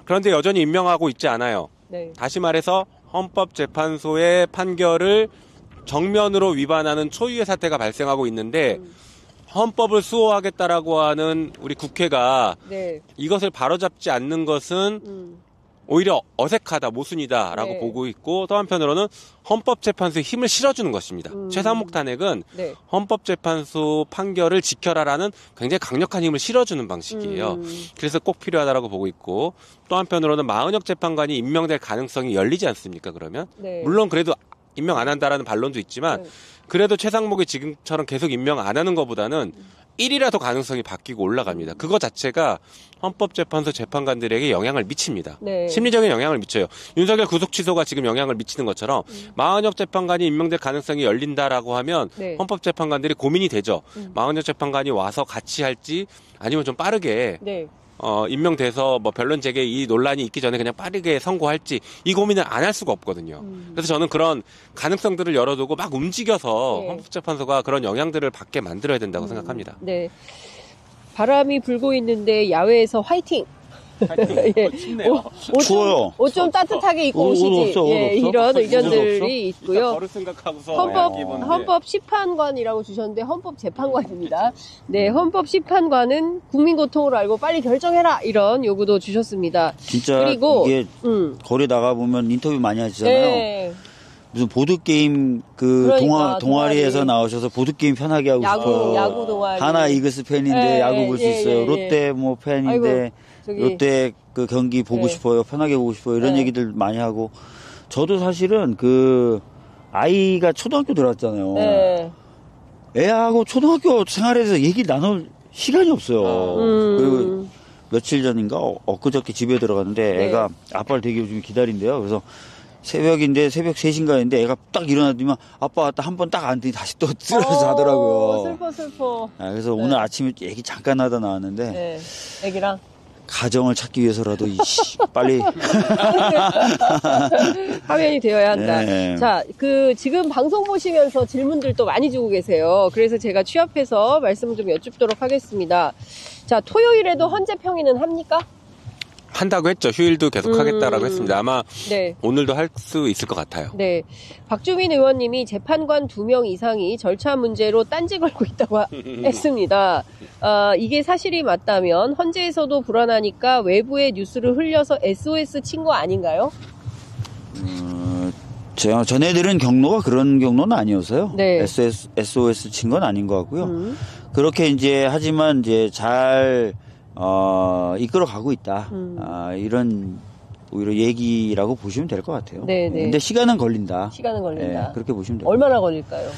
그런데 여전히 임명하고 있지 않아요. 네. 다시 말해서 헌법재판소의 판결을 정면으로 위반하는 초유의 사태가 발생하고 있는데 헌법을 수호하겠다라고 하는 우리 국회가 네. 이것을 바로잡지 않는 것은 오히려 어색하다, 모순이다라고 네. 보고 있고 또 한편으로는 헌법재판소에 힘을 실어주는 것입니다. 최상목 탄핵은 네. 헌법재판소 판결을 지켜라라는 굉장히 강력한 힘을 실어주는 방식이에요. 그래서 꼭 필요하다라고 보고 있고 또 한편으로는 마은혁 재판관이 임명될 가능성이 열리지 않습니까? 그러면 네. 물론 그래도 임명 안 한다라는 반론도 있지만 네. 그래도 최상목이 지금처럼 계속 임명 안 하는 것보다는 1이라도 가능성이 바뀌고 올라갑니다. 그거 자체가 헌법재판소 재판관들에게 영향을 미칩니다. 네. 심리적인 영향을 미쳐요. 윤석열 구속 취소가 지금 영향을 미치는 것처럼 마은혁 재판관이 임명될 가능성이 열린다라고 하면 네. 헌법재판관들이 고민이 되죠. 마은혁 재판관이 와서 같이 할지 아니면 좀 빠르게 네. 임명돼서 뭐 변론 재개 이 논란이 있기 전에 그냥 빠르게 선고할지 이 고민을 안 할 수가 없거든요. 그래서 저는 그런 가능성들을 열어두고 막 움직여서 네. 헌법재판소가 그런 영향들을 받게 만들어야 된다고 생각합니다. 네. 바람이 불고 있는데 야외에서 화이팅! 예. 추워요. 옷 좀 따뜻하게 입고 옷 오시지. 없어, 옷 예, 없어? 이런 옷 의견들이 있고요. 버릇 생각하고서 헌법 심판관이라고 주셨는데 헌법 재판관입니다. 네, 헌법 심판관은 국민 고통으로 알고 빨리 결정해라 이런 요구도 주셨습니다. 진짜 그리고 이게 거리 나가 보면 인터뷰 많이 하시잖아요. 네, 무슨 보드 게임 그러니까, 동아리에서 동아리. 나오셔서 보드 게임 편하게 하고 싶어요. 야구 동아리. 하나 이글스 팬인데 예, 야구 볼 수 예, 있어요. 예, 롯데 뭐 팬인데 아이고, 저기. 롯데 그 경기 보고 네. 싶어요. 편하게 보고 싶어요. 이런 네. 얘기들 많이 하고 저도 사실은 아이가 초등학교 들어왔잖아요. 네. 애하고 초등학교 생활에서 얘기 나눌 시간이 없어요. 그리고 며칠 전인가 엊그저께 집에 들어갔는데 네. 애가 아빠를 되게 요즘 기다린대요. 그래서 새벽인데 새벽 3시인가인데 애가 딱 일어나더니만 아빠 왔다 한 번 딱 앉더니 다시 또 쓰러져 자더라고요. 슬퍼. 그래서 오늘 아침에 얘기 잠깐 하다 나왔는데 네, 애기랑. 가정을 찾기 위해서라도 빨리 화면이 되어야 한다. 네. 자, 지금 방송 보시면서 질문들 또 많이 주고 계세요. 그래서 제가 취합해서 말씀을 좀 여쭙도록 하겠습니다. 자, 토요일에도 헌재 평의는 합니까? 한다고 했죠. 휴일도 계속 하겠다라고 했습니다. 아마 네. 오늘도 할 수 있을 것 같아요. 네. 박주민 의원님이 재판관 2명 이상이 절차 문제로 딴지 걸고 있다고 했습니다. 이게 사실이 맞다면 헌재에서도 불안하니까 외부의 뉴스를 흘려서 SOS 친 거 아닌가요? 제가 전해들은 경로가 그런 경로는 아니어서요. 네. SOS 친 건 아닌 것 같고요. 그렇게 이제 하지만 이제 잘 이끌어 가고 있다. 이런 오히려 얘기라고 보시면 될 것 같아요. 네, 네. 근데 시간은 걸린다. 시간은 걸린다. 그렇게 보시면 돼요. 얼마나 걸릴까요?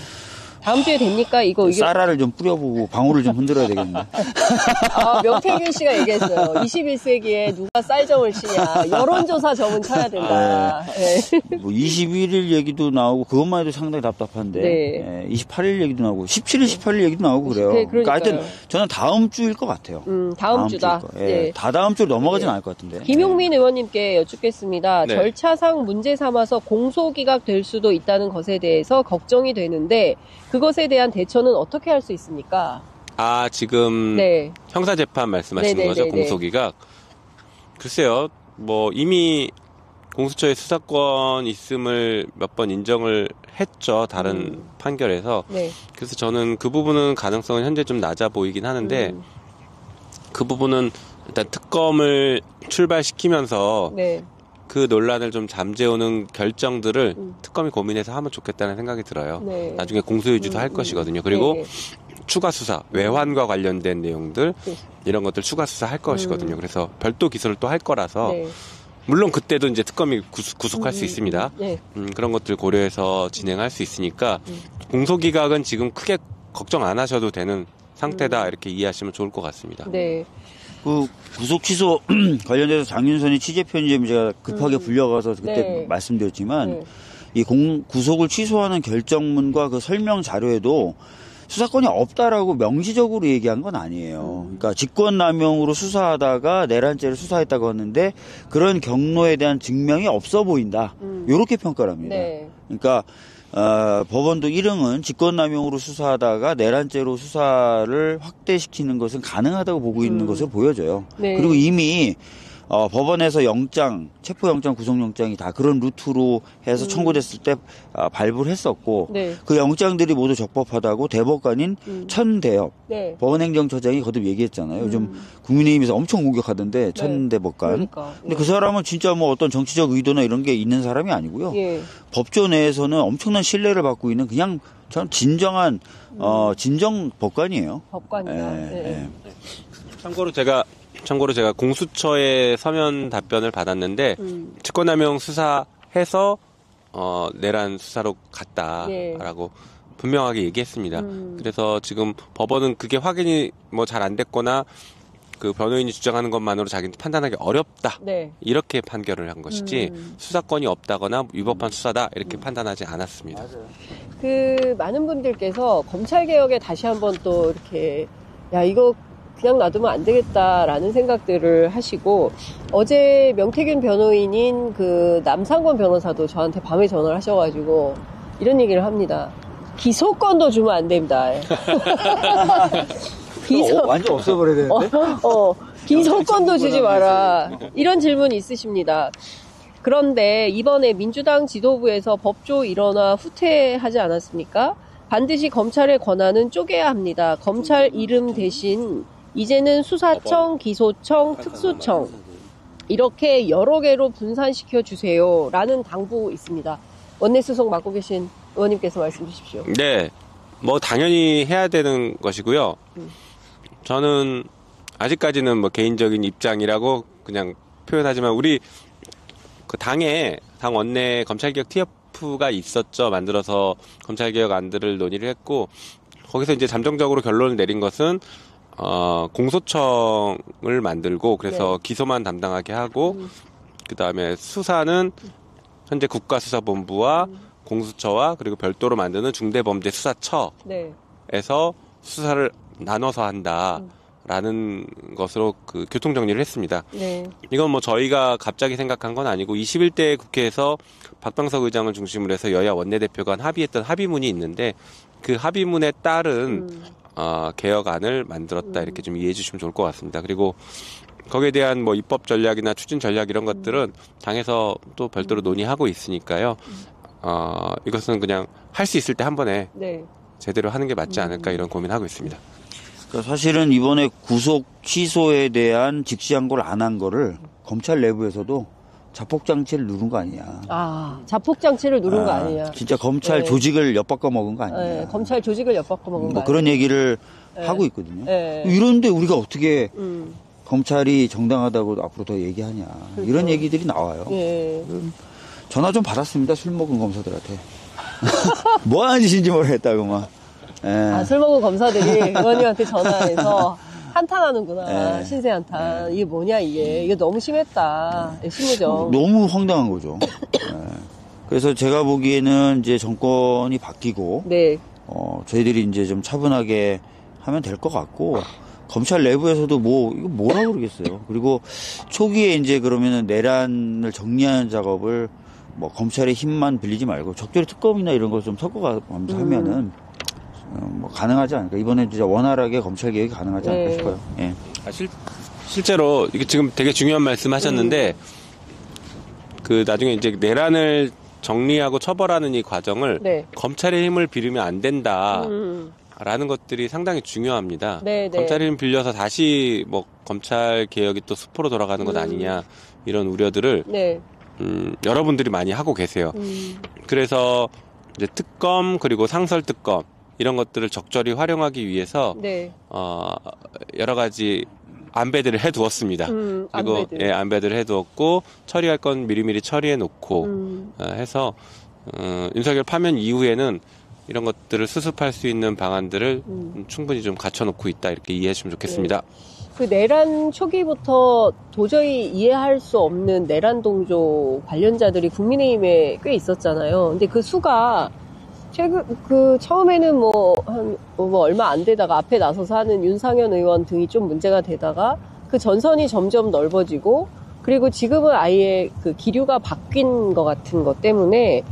다음 주에 됩니까? 이거 쌀알을 좀 뿌려보고 방울을 좀 흔들어야 되겠네. 명태균 씨가 얘기했어요. 21세기에 누가 쌀점을 치냐. 여론조사 점은 쳐야 된다. 네. 뭐 21일 얘기도 나오고 그것만 해도 상당히 답답한데 네. 28일 얘기도 나오고 17일, 18일 얘기도 나오고 그래요. 네, 그러니까 그러니까요. 하여튼 저는 다음 주일 것 같아요. 다음 주다. 주일 거. 네. 다 다음 주로 넘어가진 않을 것 같은데. 김용민 의원님께 여쭙겠습니다. 네. 절차상 문제 삼아서 공소기각 될 수도 있다는 것에 대해서 걱정이 되는데 그것에 대한 대처는 어떻게 할 수 있습니까? 지금 네. 형사재판 말씀하시는 네네네네. 거죠? 공소기각. 글쎄요. 뭐 이미 공수처의 수사권 있음을 몇 번 인정을 했죠. 다른 판결에서. 네. 그래서 저는 그 부분은 가능성은 현재 좀 낮아 보이긴 하는데 그 부분은 일단 특검을 출발시키면서 네. 그 논란을 좀 잠재우는 결정들을 특검이 고민해서 하면 좋겠다는 생각이 들어요. 네. 나중에 공소유지도 할 것이거든요. 그리고 네. 추가 수사, 외환과 관련된 내용들 네. 이런 것들 추가 수사할 것이거든요. 그래서 별도 기소를 또 할 거라서 네. 물론 그때도 이제 특검이 구속할 수 있습니다. 네. 그런 것들 고려해서 진행할 수 있으니까 공소기각은 지금 크게 걱정 안 하셔도 되는 상태다 이렇게 이해하시면 좋을 것 같습니다. 네. 그 구속 취소 관련돼서 장윤선이 취재 편의점에 제가 급하게 불려가서 그때 네. 말씀드렸지만 네. 이 구속을 취소하는 결정문과 그 설명 자료에도 수사권이 없다라고 명시적으로 얘기한 건 아니에요. 그러니까 직권남용으로 수사하다가 내란죄를 수사했다고 하는데 그런 경로에 대한 증명이 없어 보인다. 이렇게 평가를 합니다. 네. 그러니까 법원도 1형은 직권남용으로 수사하다가 내란죄로 수사를 확대시키는 것은 가능하다고 보고 있는 것으로 보여져요. 네. 그리고 이미 법원에서 체포영장, 구속영장이 다 그런 루트로 해서 청구됐을 때 발부를 했었고 네. 그 영장들이 모두 적법하다고 대법관인 천대엽 네. 법원행정처장이 거듭 얘기했잖아요. 요즘 국민의힘에서 엄청 공격하던데 천대법관. 그러니까. 근데 그 사람은 진짜 뭐 어떤 정치적 의도나 이런 게 있는 사람이 아니고요. 예. 법조 내에서는 엄청난 신뢰를 받고 있는 그냥 전 진정한 진정 법관이에요. 법관이다. 예, 네. 예. 참고로 제가 공수처의 서면 답변을 받았는데 직권남용 수사해서 내란 수사로 갔다라고 분명하게 얘기했습니다. 그래서 지금 법원은 그게 확인이 뭐 잘 안 됐거나 그 변호인이 주장하는 것만으로 자기는 판단하기 어렵다. 네. 이렇게 판결을 한 것이지 수사권이 없다거나 위법한 수사다 이렇게 판단하지 않았습니다. 그 많은 분들께서 검찰 개혁에 다시 한번 또 이렇게 야 이거 그냥 놔두면 안 되겠다라는 생각들을 하시고 어제 명태균 변호인인 그 남상권 변호사도 저한테 밤에 전화를 하셔가지고 이런 얘기를 합니다. 기소권도 주면 안 됩니다. 완전 없애버려야 되는데? 기소권도 주지 마라. 이런 질문이 있으십니다. 그런데 이번에 민주당 지도부에서 법조 일원화 후퇴하지 않았습니까? 반드시 검찰의 권한은 쪼개야 합니다. 검찰 이름 대신 이제는 수사청, 기소청, 특수청 이렇게 여러 개로 분산시켜 주세요. 라는 당부 있습니다. 원내수석 맡고 계신 의원님께서 말씀 주십시오. 네, 뭐 당연히 해야 되는 것이고요. 저는 아직까지는 뭐 개인적인 입장이라고 그냥 표현하지만 우리 그 당 원내 검찰개혁 TF가 있었죠. 만들어서 검찰개혁 안들을 논의를 했고 거기서 이제 잠정적으로 결론을 내린 것은 공소청을 만들고 그래서 기소만 담당하게 하고 그다음에 수사는 현재 국가수사본부와 공수처와 그리고 별도로 만드는 중대범죄수사처에서 수사를 나눠서 한다라는 것으로 그 교통정리를 했습니다. 네. 이건 뭐 저희가 갑자기 생각한 건 아니고 21대 국회에서 박병석 의장을 중심으로 해서 여야 원내대표가 합의했던 합의문이 있는데 그 합의문에 따른 개혁안을 만들었다 이렇게 좀 이해해 주시면 좋을 것 같습니다. 그리고 거기에 대한 뭐 입법 전략이나 추진 전략 이런 것들은 당에서 또 별도로 논의하고 있으니까요. 이것은 그냥 할 수 있을 때 한 번에 제대로 하는 게 맞지 않을까 이런 고민하고 있습니다. 그러니까 사실은 이번에 구속 취소에 대한 직시항고를 안 한 거를 검찰 내부에서도 자폭장치를 누른 거 아니냐. 자폭장치를 누른 거 아니냐. 진짜 검찰 조직을 엿바꿔 먹은 거 아니냐. 검찰 조직을 엿바꿔 먹은 거 뭐 그런 얘기를 하고 있거든요. 이런데 우리가 어떻게 검찰이 정당하다고 앞으로 더 얘기하냐. 그렇죠. 이런 얘기들이 나와요. 전화 좀 받았습니다. 술 먹은 검사들한테. 뭐 하는 짓인지 모르겠다고 막. 술 먹은 검사들이 의원님한테 전화해서 한탄하는구나. 신세 한탄. 이게 뭐냐 이게 너무 심했다. 심무정. 너무 황당한 거죠. 그래서 제가 보기에는 이제 정권이 바뀌고 저희들이 이제 좀 차분하게 하면 될 것 같고 검찰 내부에서도 이거 뭐라 그러겠어요. 그리고 초기에 이제 그러면은 내란을 정리하는 작업을 뭐 검찰의 힘만 빌리지 말고 적절히 특검이나 이런 걸 좀 섞어가면서 하면은 뭐 가능하지 않을까. 이번에 진짜 원활하게 검찰 개혁이 가능하지 않을까 싶어요. 예. 실제로 이게 지금 되게 중요한 말씀하셨는데 그 나중에 이제 내란을 정리하고 처벌하는 이 과정을 검찰의 힘을 빌리면 안 된다라는 것들이 상당히 중요합니다. 검찰의 힘을 빌려서 다시 뭐 검찰 개혁이 또 숲으로 돌아가는 것 아니냐 이런 우려들을 여러분들이 많이 하고 계세요. 그래서 이제 특검 그리고 상설특검 이런 것들을 적절히 활용하기 위해서 여러 가지 안배들을 해두었습니다. 그리고 안배들을 해두었고 처리할 건 미리미리 처리해 놓고 해서 윤석열 파면 이후에는 이런 것들을 수습할 수 있는 방안들을 충분히 좀 갖춰놓고 있다 이렇게 이해하시면 좋겠습니다. 그 내란 초기부터 도저히 이해할 수 없는 내란 동조 관련자들이 국민의힘에 꽤 있었잖아요. 근데 그 수가 처음에는 얼마 안 되다가 앞에 나서서 하는 윤상현 의원 등이 좀 문제가 되다가 그 전선이 점점 넓어지고 그리고 지금은 아예 그 기류가 바뀐 것 같은 것 때문에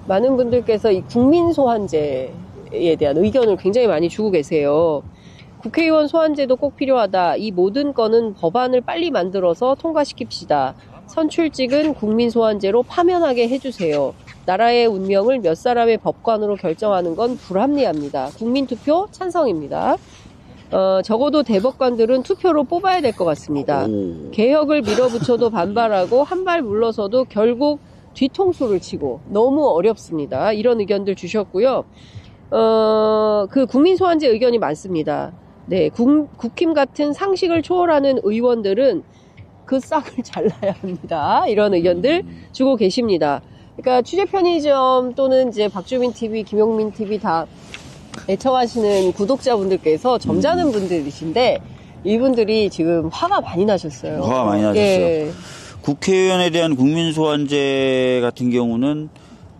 많은 분들께서 이 국민 소환제에 대한 의견을 굉장히 많이 주고 계세요. 국회의원 소환제도 꼭 필요하다. 이 모든 건은 법안을 빨리 만들어서 통과시킵시다. 선출직은 국민 소환제로 파면하게 해주세요. 나라의 운명을 몇 사람의 법관으로 결정하는 건 불합리합니다. 국민투표 찬성입니다. 적어도 대법관들은 투표로 뽑아야 될 것 같습니다. 개혁을 밀어붙여도 반발하고 한 발 물러서도 결국 뒤통수를 치고 너무 어렵습니다. 이런 의견들 주셨고요. 그 국민 소환제 의견이 많습니다. 네, 국힘 같은 상식을 초월하는 의원들은 그 싹을 잘라야 합니다. 이런 의견들 주고 계십니다. 그러니까 취재 편의점 또는 이제 박주민 TV, 김용민 TV 다 애청하시는 구독자분들께서 점잖은 분들이신데 이분들이 지금 화가 많이 나셨어요. 화가 많이 나셨어요. 예. 국회의원에 대한 국민소환제 같은 경우는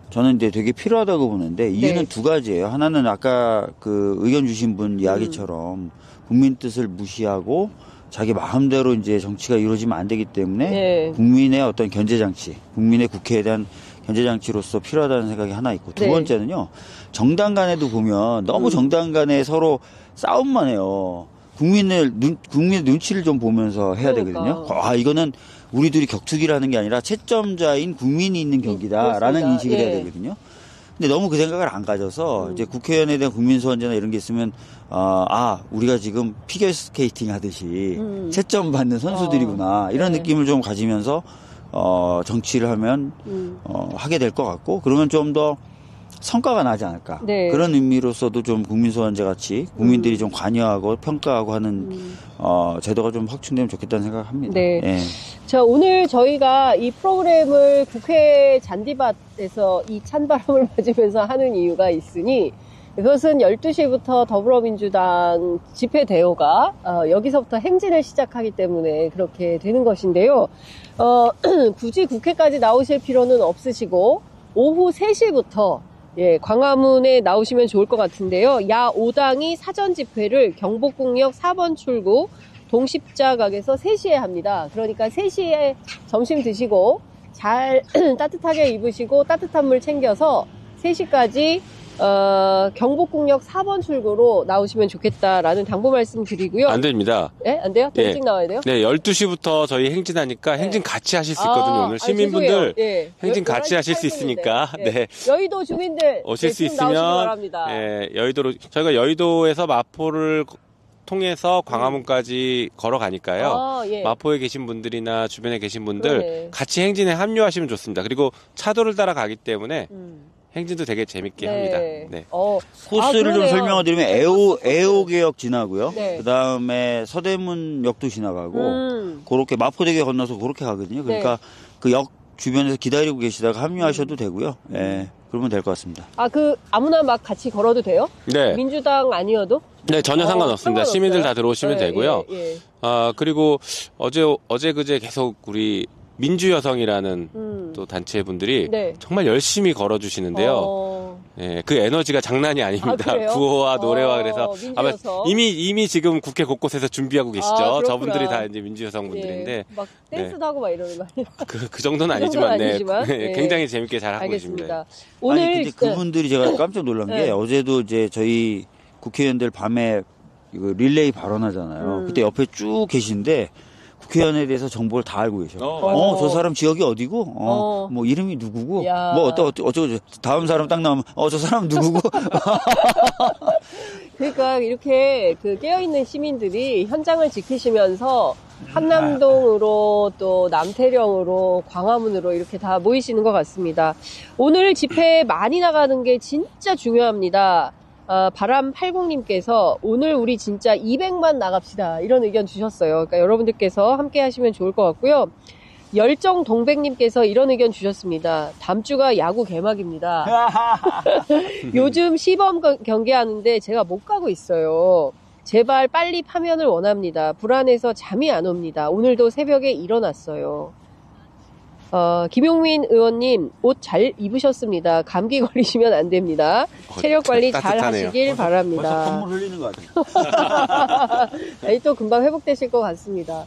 저는 이제 되게 필요하다고 보는데 이유는 두 가지예요. 하나는 아까 그 의견 주신 분 이야기처럼 국민 뜻을 무시하고 자기 마음대로 이제 정치가 이루어지면 안 되기 때문에 국민의 어떤 견제장치, 국민의 국회에 대한 견제장치로서 필요하다는 생각이 하나 있고 두 번째는요. 정당 간에도 보면 너무 정당 간에 서로 싸움만 해요. 국민의 눈치를 좀 보면서 해야 되거든요. 이거는 우리들이 격투기라는 게 아니라 채점자인 국민이 있는 경기다라는 인식을 해야 되거든요. 근데 너무 그 생각을 안 가져서 이제 국회의원에 대한 국민소환제나 이런 게 있으면 우리가 지금 피겨스케이팅 하듯이 채점 받는 선수들이구나 이런 느낌을 좀 가지면서 정치를 하면 하게 될 것 같고 그러면 좀 더 성과가 나지 않을까. 그런 의미로서도 좀 국민소환제 같이 국민들이 좀 관여하고 평가하고 하는 제도가 좀 확충되면 좋겠다는 생각을 합니다. 네. 예. 자, 오늘 저희가 이 프로그램을 국회 잔디밭에서 이 찬바람을 맞으면서 하는 이유가 있으니 그것은 12시부터 더불어민주당 집회 대호가 여기서부터 행진을 시작하기 때문에 그렇게 되는 것인데요. 굳이 국회까지 나오실 필요는 없으시고 오후 3시부터 광화문에 나오시면 좋을 것 같은데요. 야 5당이 사전 집회를 경복궁역 4번 출구 동십자각에서 3시에 합니다. 그러니까 3시에 점심 드시고 잘 따뜻하게 입으시고 따뜻한 물 챙겨서 3시까지 경복궁역 4번 출구로 나오시면 좋겠다라는 당부 말씀 드리고요. 안 됩니다. 네? 안 돼요? 더 일찍 나와야 돼요? 네, 12시부터 저희 행진하니까 행진 같이 하실 수 있거든요. 오늘 시민분들 행진 같이 하실 수 있으니까. 네. 여의도 주민들 오실 수 있으면 여의도로 저희가 여의도에서 마포를 통해서 광화문까지 걸어가니까요. 마포에 계신 분들이나 주변에 계신 분들 같이 행진에 합류하시면 좋습니다. 그리고 차도를 따라 가기 때문에 행진도 되게 재밌게 합니다. 네. 코스를 좀 설명을 드리면 애호개역 지나고요. 그 다음에 서대문역도 지나가고 그렇게 마포대교 건너서 그렇게 가거든요. 그러니까 그 역 주변에서 기다리고 계시다가 합류하셔도 되고요. 그러면 될 것 같습니다. 아무나 막 같이 걸어도 돼요? 네. 민주당 아니어도? 네, 전혀 상관없습니다. 시민들 다 들어오시면 되고요. 그리고 어제 그제 계속 우리 민주여성이라는 또 단체 분들이 정말 열심히 걸어주시는데요. 그 에너지가 장난이 아닙니다. 구호와 노래와 그래서 아마 이미 지금 국회 곳곳에서 준비하고 계시죠. 저분들이 다 이제 민주여성 분들인데 막 댄스도 하고 막 이러는 거 아니에요? 그 정도는 아니지만, 굉장히 재밌게 잘 하고 계십니다. 오늘 근데 그분들이 제가 깜짝 놀란 게 어제도 이제 저희 국회의원들 밤에 릴레이 발언하잖아요. 그때 옆에 쭉 계신데. 국회의원에 대해서 정보를 다 알고 계셔. 저 사람 지역이 어디고, 뭐 이름이 누구고, 뭐 어쩌고 다음 사람 딱 나오면, 저 사람 누구고. 그러니까 이렇게 깨어있는 시민들이 현장을 지키시면서 한남동으로 또 남태령으로 광화문으로 이렇게 다 모이시는 것 같습니다. 오늘 집회 많이 나가는 게 진짜 중요합니다. 바람80님께서 오늘 우리 진짜 200만 나갑시다 이런 의견 주셨어요. 그러니까 여러분들께서 함께 하시면 좋을 것 같고요. 열정 동백님께서 이런 의견 주셨습니다. 다음 주가 야구 개막입니다. 요즘 시범 경기하는데 제가 못 가고 있어요. 제발 빨리 파면을 원합니다. 불안해서 잠이 안 옵니다. 오늘도 새벽에 일어났어요. 김용민 의원님, 옷 잘 입으셨습니다. 감기 걸리시면 안 됩니다. 체력 관리 잘 따뜻하네요. 하시길 바랍니다. 벌써 콧물 흘리는 것 같아요. 아니, 또 금방 회복되실 것 같습니다.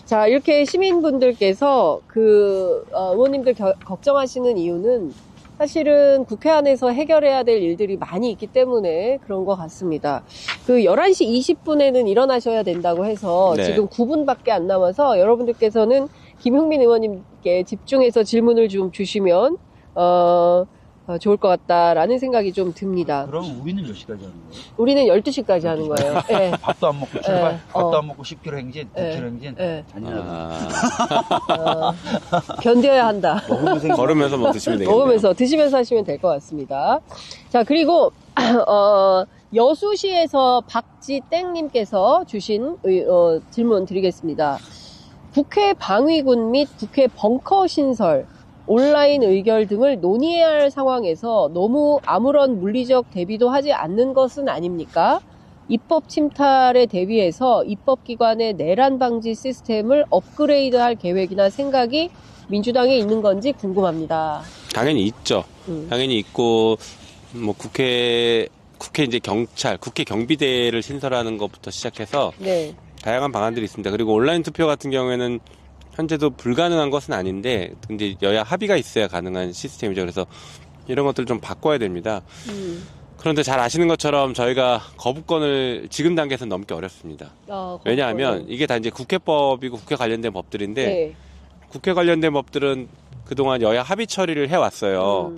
자, 이렇게 시민분들께서 의원님들 걱정하시는 이유는 사실은 국회 안에서 해결해야 될 일들이 많이 있기 때문에 그런 것 같습니다. 11시 20분에는 일어나셔야 된다고 해서 네. 지금 9분밖에 안 남아서 여러분들께서는 김용민 의원님께 집중해서 질문을 좀 주시면, 좋을 것 같다라는 생각이 좀 듭니다. 그럼 우리는 몇 시까지 하는 거예요? 우리는 12시까지 하는 거예요. 네. 밥도 안 먹고 출발, 네. 밥도 안 먹고 10km 행진, 네. 9km 행진. 네. 잔인하다. 견뎌야 한다. 걸으면서 뭐 드시면 되겠네요. 먹으면서 드시면서 하시면 될 것 같습니다. 자, 그리고 여수시에서 박지땡님께서 주신 질문 드리겠습니다. 국회 방위군 및 국회 벙커 신설, 온라인 의결 등을 논의해야 할 상황에서 너무 아무런 물리적 대비도 하지 않는 것은 아닙니까? 입법 침탈에 대비해서 입법기관의 내란 방지 시스템을 업그레이드할 계획이나 생각이 민주당에 있는 건지 궁금합니다. 당연히 있죠. 당연히 있고, 뭐 국회 이제 경찰, 국회 경비대를 신설하는 것부터 시작해서 네. 다양한 방안들이 있습니다. 그리고 온라인 투표 같은 경우에는 현재도 불가능한 것은 아닌데 이제 여야 합의가 있어야 가능한 시스템이죠. 그래서 이런 것들을 좀 바꿔야 됩니다. 그런데 잘 아시는 것처럼 저희가 거부권을 지금 단계에서 넘기 어렵습니다. 왜냐하면 이게 다 이제 국회법이고 국회 관련된 법들인데 네. 국회 관련된 법들은 그동안 여야 합의 처리를 해왔어요.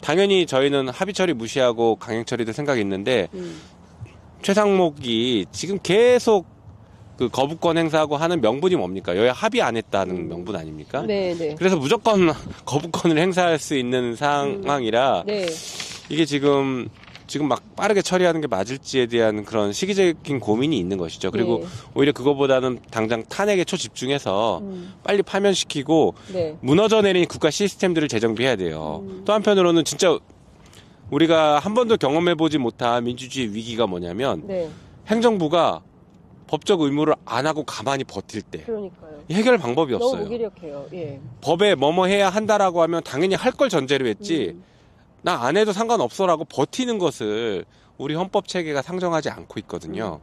당연히 저희는 합의 처리 무시하고 강행 처리도 생각이 있는데 최상목이 지금 계속 그 거부권 행사하고 하는 명분이 뭡니까? 여야 합의 안 했다는 명분 아닙니까? 네. 그래서 무조건 거부권을 행사할 수 있는 상황이라 네. 이게 지금 막 빠르게 처리하는 게 맞을지에 대한 그런 시기적인 고민이 있는 것이죠. 그리고 네. 오히려 그거보다는 당장 탄핵에 초집중해서 빨리 파면시키고 네. 무너져 내린 국가 시스템들을 재정비해야 돼요. 또 한편으로는 진짜 우리가 한 번도 경험해보지 못한 민주주의 위기가 뭐냐면 네. 행정부가 법적 의무를 안 하고 가만히 버틸 때 그러니까요. 해결 방법이 너무 없어요. 무기력해요. 예. 법에 뭐뭐 해야 한다라고 하면 당연히 할 걸 전제로 했지 나 안 해도 상관없어라고 버티는 것을 우리 헌법 체계가 상정하지 않고 있거든요.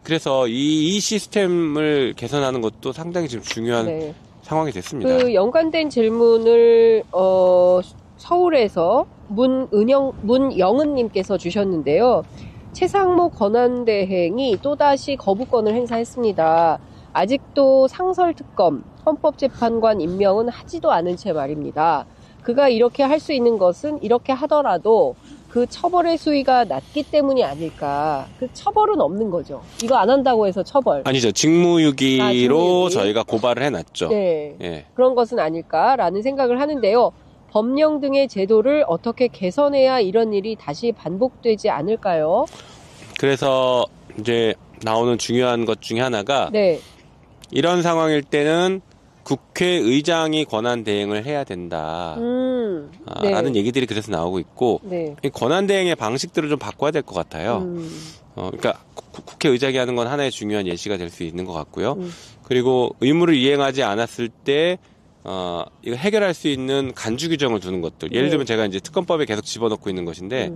그래서 이 시스템을 개선하는 것도 상당히 지금 중요한 네. 상황이 됐습니다. 연관된 질문을 서울에서 문영은님께서 주셨는데요. 최상목 권한대행이 또다시 거부권을 행사했습니다. 아직도 상설특검, 헌법재판관 임명은 하지도 않은 채 말입니다. 그가 이렇게 할 수 있는 것은 이렇게 하더라도 그 처벌의 수위가 낮기 때문이 아닐까. 그 처벌은 없는 거죠. 이거 안 한다고 해서 처벌. 아니죠. 직무유기로 직무유기. 저희가 고발을 해놨죠. 네. 예. 그런 것은 아닐까라는 생각을 하는데요. 법령 등의 제도를 어떻게 개선해야 이런 일이 다시 반복되지 않을까요? 그래서 이제 나오는 중요한 것 중에 하나가 네. 이런 상황일 때는 국회의장이 권한 대행을 해야 된다. 네. 라는 얘기들이 그래서 나오고 있고 네. 이 권한 대행의 방식들을 좀 바꿔야 될 것 같아요. 그러니까 국회의장이 하는 건 하나의 중요한 예시가 될 수 있는 것 같고요. 그리고 의무를 이행하지 않았을 때 이거 해결할 수 있는 간주 규정을 두는 것들. 예를 들면 제가 이제 특검법에 계속 집어넣고 있는 것인데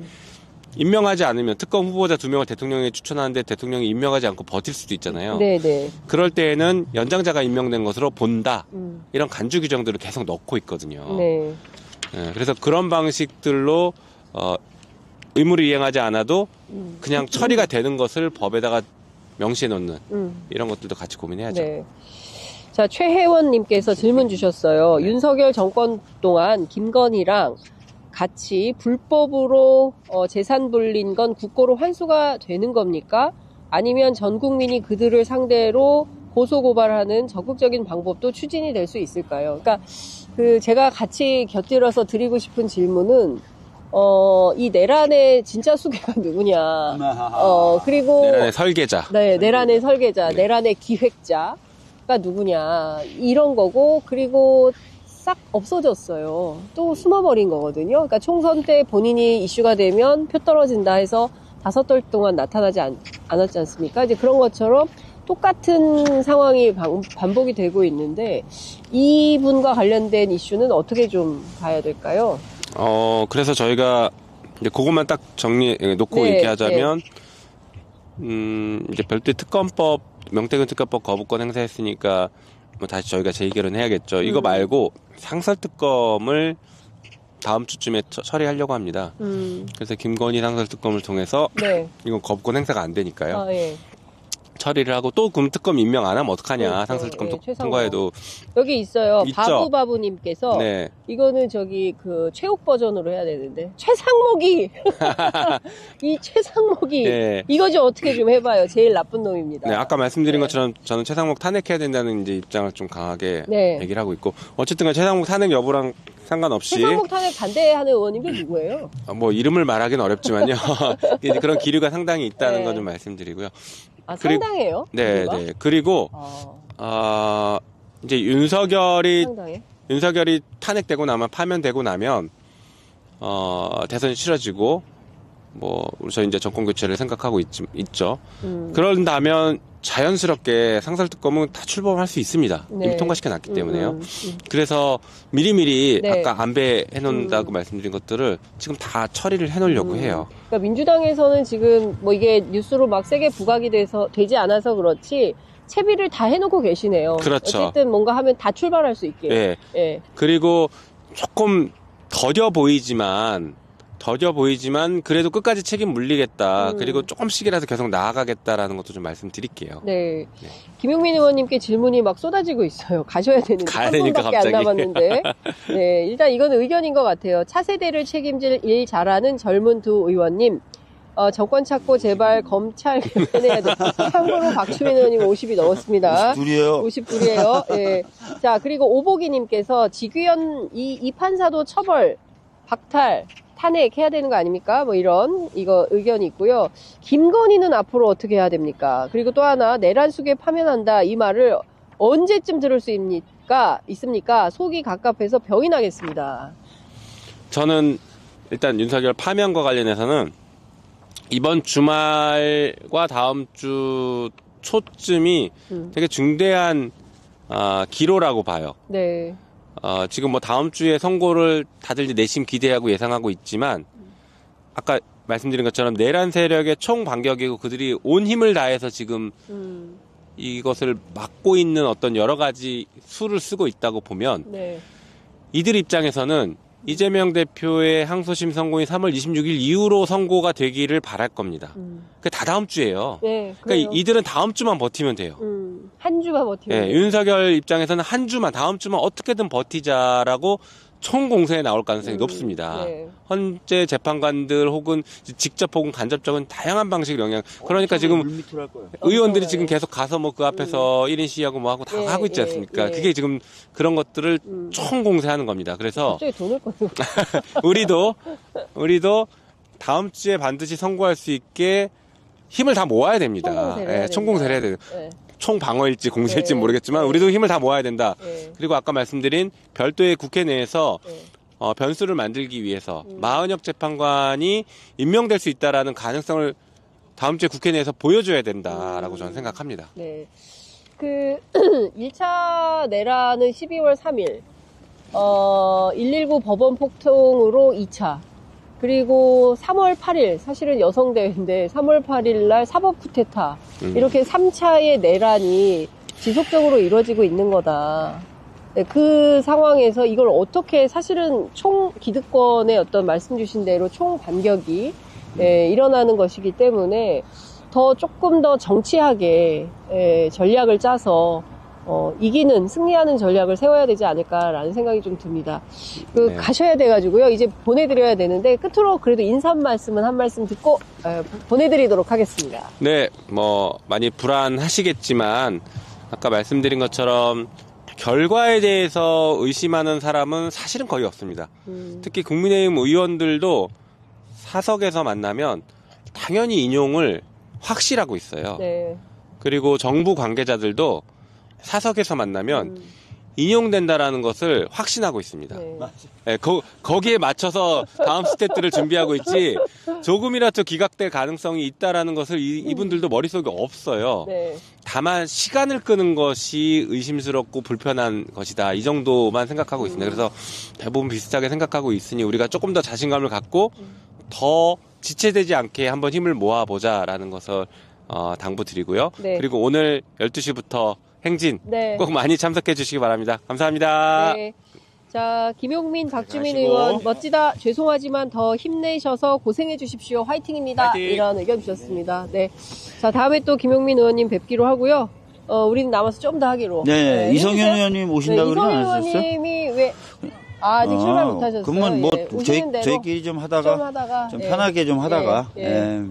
임명하지 않으면 특검 후보자 2명을 대통령이 추천하는데 대통령이 임명하지 않고 버틸 수도 있잖아요. 네네. 그럴 때에는 연장자가 임명된 것으로 본다. 이런 간주 규정들을 계속 넣고 있거든요. 네. 예, 그래서 그런 방식들로 의무를 이행하지 않아도 그냥 처리가 되는 것을 법에다가 명시해 놓는 이런 것들도 같이 고민해야죠. 네. 자, 최혜원님께서 질문 주셨어요. 윤석열 정권 동안 김건희랑 같이 불법으로 재산 불린 건 국고로 환수가 되는 겁니까? 아니면 전 국민이 그들을 상대로 고소고발하는 적극적인 방법도 추진이 될 수 있을까요? 그러니까 제가 같이 곁들여서 드리고 싶은 질문은 이 내란의 진짜 수괴가 누구냐? 그리고 내란의 설계자. 네, 내란의 설계자, 내란의 기획자. 후보가 누구냐 이런 거고 그리고 싹 없어졌어요. 또 숨어버린 거거든요. 그러니까 총선 때 본인이 이슈가 되면 표 떨어진다 해서 5달 동안 나타나지 않았지 않습니까? 이제 그런 것처럼 똑같은 상황이 반복이 되고 있는데 이분과 관련된 이슈는 어떻게 좀 봐야 될까요? 그래서 저희가 이제 그것만 딱 놓고 네, 얘기하자면, 이제 별도의 특검법, 명태균 특검법 거부권 행사했으니까, 뭐 다시 저희가 재의결은 해야겠죠. 이거 말고 상설특검을 다음 주쯤에 처리하려고 합니다. 그래서 김건희 상설특검을 통해서, 네. 이건 거부권 행사가 안 되니까요. 아, 예. 처리를 하고 또 금특검 임명 안 하면 어떡하냐. 그렇죠. 상설특검 예, 통과해도. 여기 있어요. 있죠. 바부바부님께서 네. 이거는 그 최욱 버전으로 해야 되는데 최상목이 이 최상목이 네. 이거 좀 어떻게 좀 해봐요. 제일 나쁜 놈입니다. 네, 아까 말씀드린 네. 것처럼 저는 최상목 탄핵해야 된다는 이제 입장을 좀 강하게 네. 얘기를 하고 있고, 어쨌든 최상목 탄핵 여부랑 상관없이 최상목 탄핵 반대하는 의원님이 누구예요? 뭐 이름을 말하기는 어렵지만요. 이제 그런 기류가 상당히 있다는 네. 거 좀 말씀드리고요. 아, 그리고- 상당해요? 네, 기류가? 네. 그리고 이제 윤석열이 탄핵되고 나면 파면되고 나면 대선이 치러지고 뭐 저희 이제 정권 교체를 생각하고 있죠. 그런다면 자연스럽게 상설특검은 다 출범할 수 있습니다. 네. 이미 통과시켜놨기 때문에요. 그래서 미리미리 네. 아까 안배해놓는다고 말씀드린 것들을 지금 다 처리를 해놓으려고 해요. 그러니까 민주당에서는 지금 뭐 이게 뉴스로 막 세게 부각이 되지 않아서 그렇지 채비를 다 해놓고 계시네요. 그렇죠. 어쨌든 뭔가 하면 다 출발할 수 있게. 예. 예. 그리고 조금 더뎌 보이지만 그래도 끝까지 책임 물리겠다. 그리고 조금씩이라도 계속 나아가겠다라는 것도 좀 말씀드릴게요. 네. 김용민 의원님께 질문이 막 쏟아지고 있어요. 가셔야 되는데. 가야 한 되니까 분밖에 안 갑자기. 남았는데. 네. 일단 이건 의견인 것 같아요. 차세대를 책임질 일 잘하는 젊은 두 의원님. 정권 찾고 제발 검찰 개편해야 돼. 참고로 박주민 의원님 50이 넘었습니다. 52예요. 52예요. 예. 자, 그리고 오보기님께서 지귀현 이 판사도 처벌, 박탈, 탄핵해야 되는 거 아닙니까? 뭐 이거 의견이 있고요. 김건희는 앞으로 어떻게 해야 됩니까? 그리고 또 하나, 내란숙에 파면한다. 이 말을 언제쯤 들을 수 있습니까? 속이 갑갑해서 병이 나겠습니다. 저는 일단 윤석열 파면과 관련해서는 이번 주말과 다음 주 초쯤이 되게 중대한 기로라고 봐요. 네. 지금 뭐 다음 주에 선고를 다들 이제 내심 기대하고 예상하고 있지만 아까 말씀드린 것처럼 내란 세력의 총반격이고 그들이 온 힘을 다해서 지금 이것을 막고 있는 어떤 여러 가지 수를 쓰고 있다고 보면 네. 이들 입장에서는 이재명 대표의 항소심 선고인 3월 26일 이후로 선고가 되기를 바랄 겁니다. 그게 다 다음 주예요. 네. 그러니까 이들은 다음 주만 버티면 돼요. 한 주만 버티면. 예, 윤석열 입장에서는 한 주만, 다음 주만 어떻게든 버티자라고 총공세에 나올 가능성이 높습니다. 네. 헌재 재판관들 혹은 직접 혹은 간접적인 다양한 방식의 영향. 그러니까 지금 물밑으로 할 거예요. 의원들이 네. 지금 계속 가서 뭐 그 앞에서 1인 시위하고 뭐 하고 다 예, 하고 있지 예, 않습니까? 예. 그게 지금 그런 것들을 총공세하는 겁니다. 그래서 갑자기 돈을 꺼내고. 우리도 다음 주에 반드시 선고할 수 있게 힘을 다 모아야 됩니다. 총공세를 해야 총공세를 해야 돼요. 네. 총방어일지 공세일지 네. 모르겠지만 우리도 힘을 다 모아야 된다. 네. 그리고 아까 말씀드린 별도의 국회 내에서 네. 변수를 만들기 위해서 마은혁 재판관이 임명될 수 있다라는 가능성을 다음 주에 국회 내에서 보여줘야 된다라고 저는 생각합니다. 네. 1차 내란은 12월 3일, 119 법원 폭동으로 2차, 그리고 3월 8일, 사실은 여성대회인데 3월 8일 날 사법 쿠데타, 이렇게 3차의 내란이 지속적으로 이루어지고 있는 거다. 네, 그 상황에서 이걸 어떻게 사실은 기득권의 어떤 말씀 주신 대로 총 반격이 일어나는 것이기 때문에 조금 더 정치하게 전략을 짜서 승리하는 전략을 세워야 되지 않을까라는 생각이 좀 듭니다. 네. 가셔야 돼가지고요. 이제 보내드려야 되는데 끝으로 그래도 인사 말씀은 한 말씀 듣고 보내드리도록 하겠습니다. 네, 뭐 많이 불안하시겠지만 아까 말씀드린 것처럼 결과에 대해서 의심하는 사람은 사실은 거의 없습니다. 특히 국민의힘 의원들도 사석에서 만나면 당연히 인용을 확실하고 있어요. 네. 그리고 정부 관계자들도 사석에서 만나면 인용된다라는 것을 확신하고 있습니다. 네. 네, 거기에 맞춰서 다음 스텝들을 준비하고 있지 조금이라도 기각될 가능성이 있다라는 것을 이분들도 머릿속에 없어요. 네. 다만 시간을 끄는 것이 의심스럽고 불편한 것이다. 이 정도만 생각하고 있습니다. 그래서 대부분 비슷하게 생각하고 있으니 우리가 조금 더 자신감을 갖고 더 지체되지 않게 한번 힘을 모아보자라는 것을 당부드리고요. 네. 그리고 오늘 12시부터 행진 네. 꼭 많이 참석해 주시기 바랍니다. 감사합니다. 네. 자, 김용민, 박주민 가시고. 의원, 멋지다. 죄송하지만 더 힘내셔서 고생해 주십시오. 화이팅입니다. 화이팅! 이런 의견 주셨습니다. 네. 자, 다음에 또 김용민 의원님 뵙기로 하고요. 우리는 남아서 좀 더 하기로. 네, 이성현 해주세요. 의원님 오신다고 그러지 이성현 않으셨어요? 의원님이 왜, 아직 출발 못 하셨어요. 그러면 뭐 예, 오시는 대로 저희끼리 좀 하다가 좀 하다가 좀 예. 편하게 좀 하다가 예, 예. 예.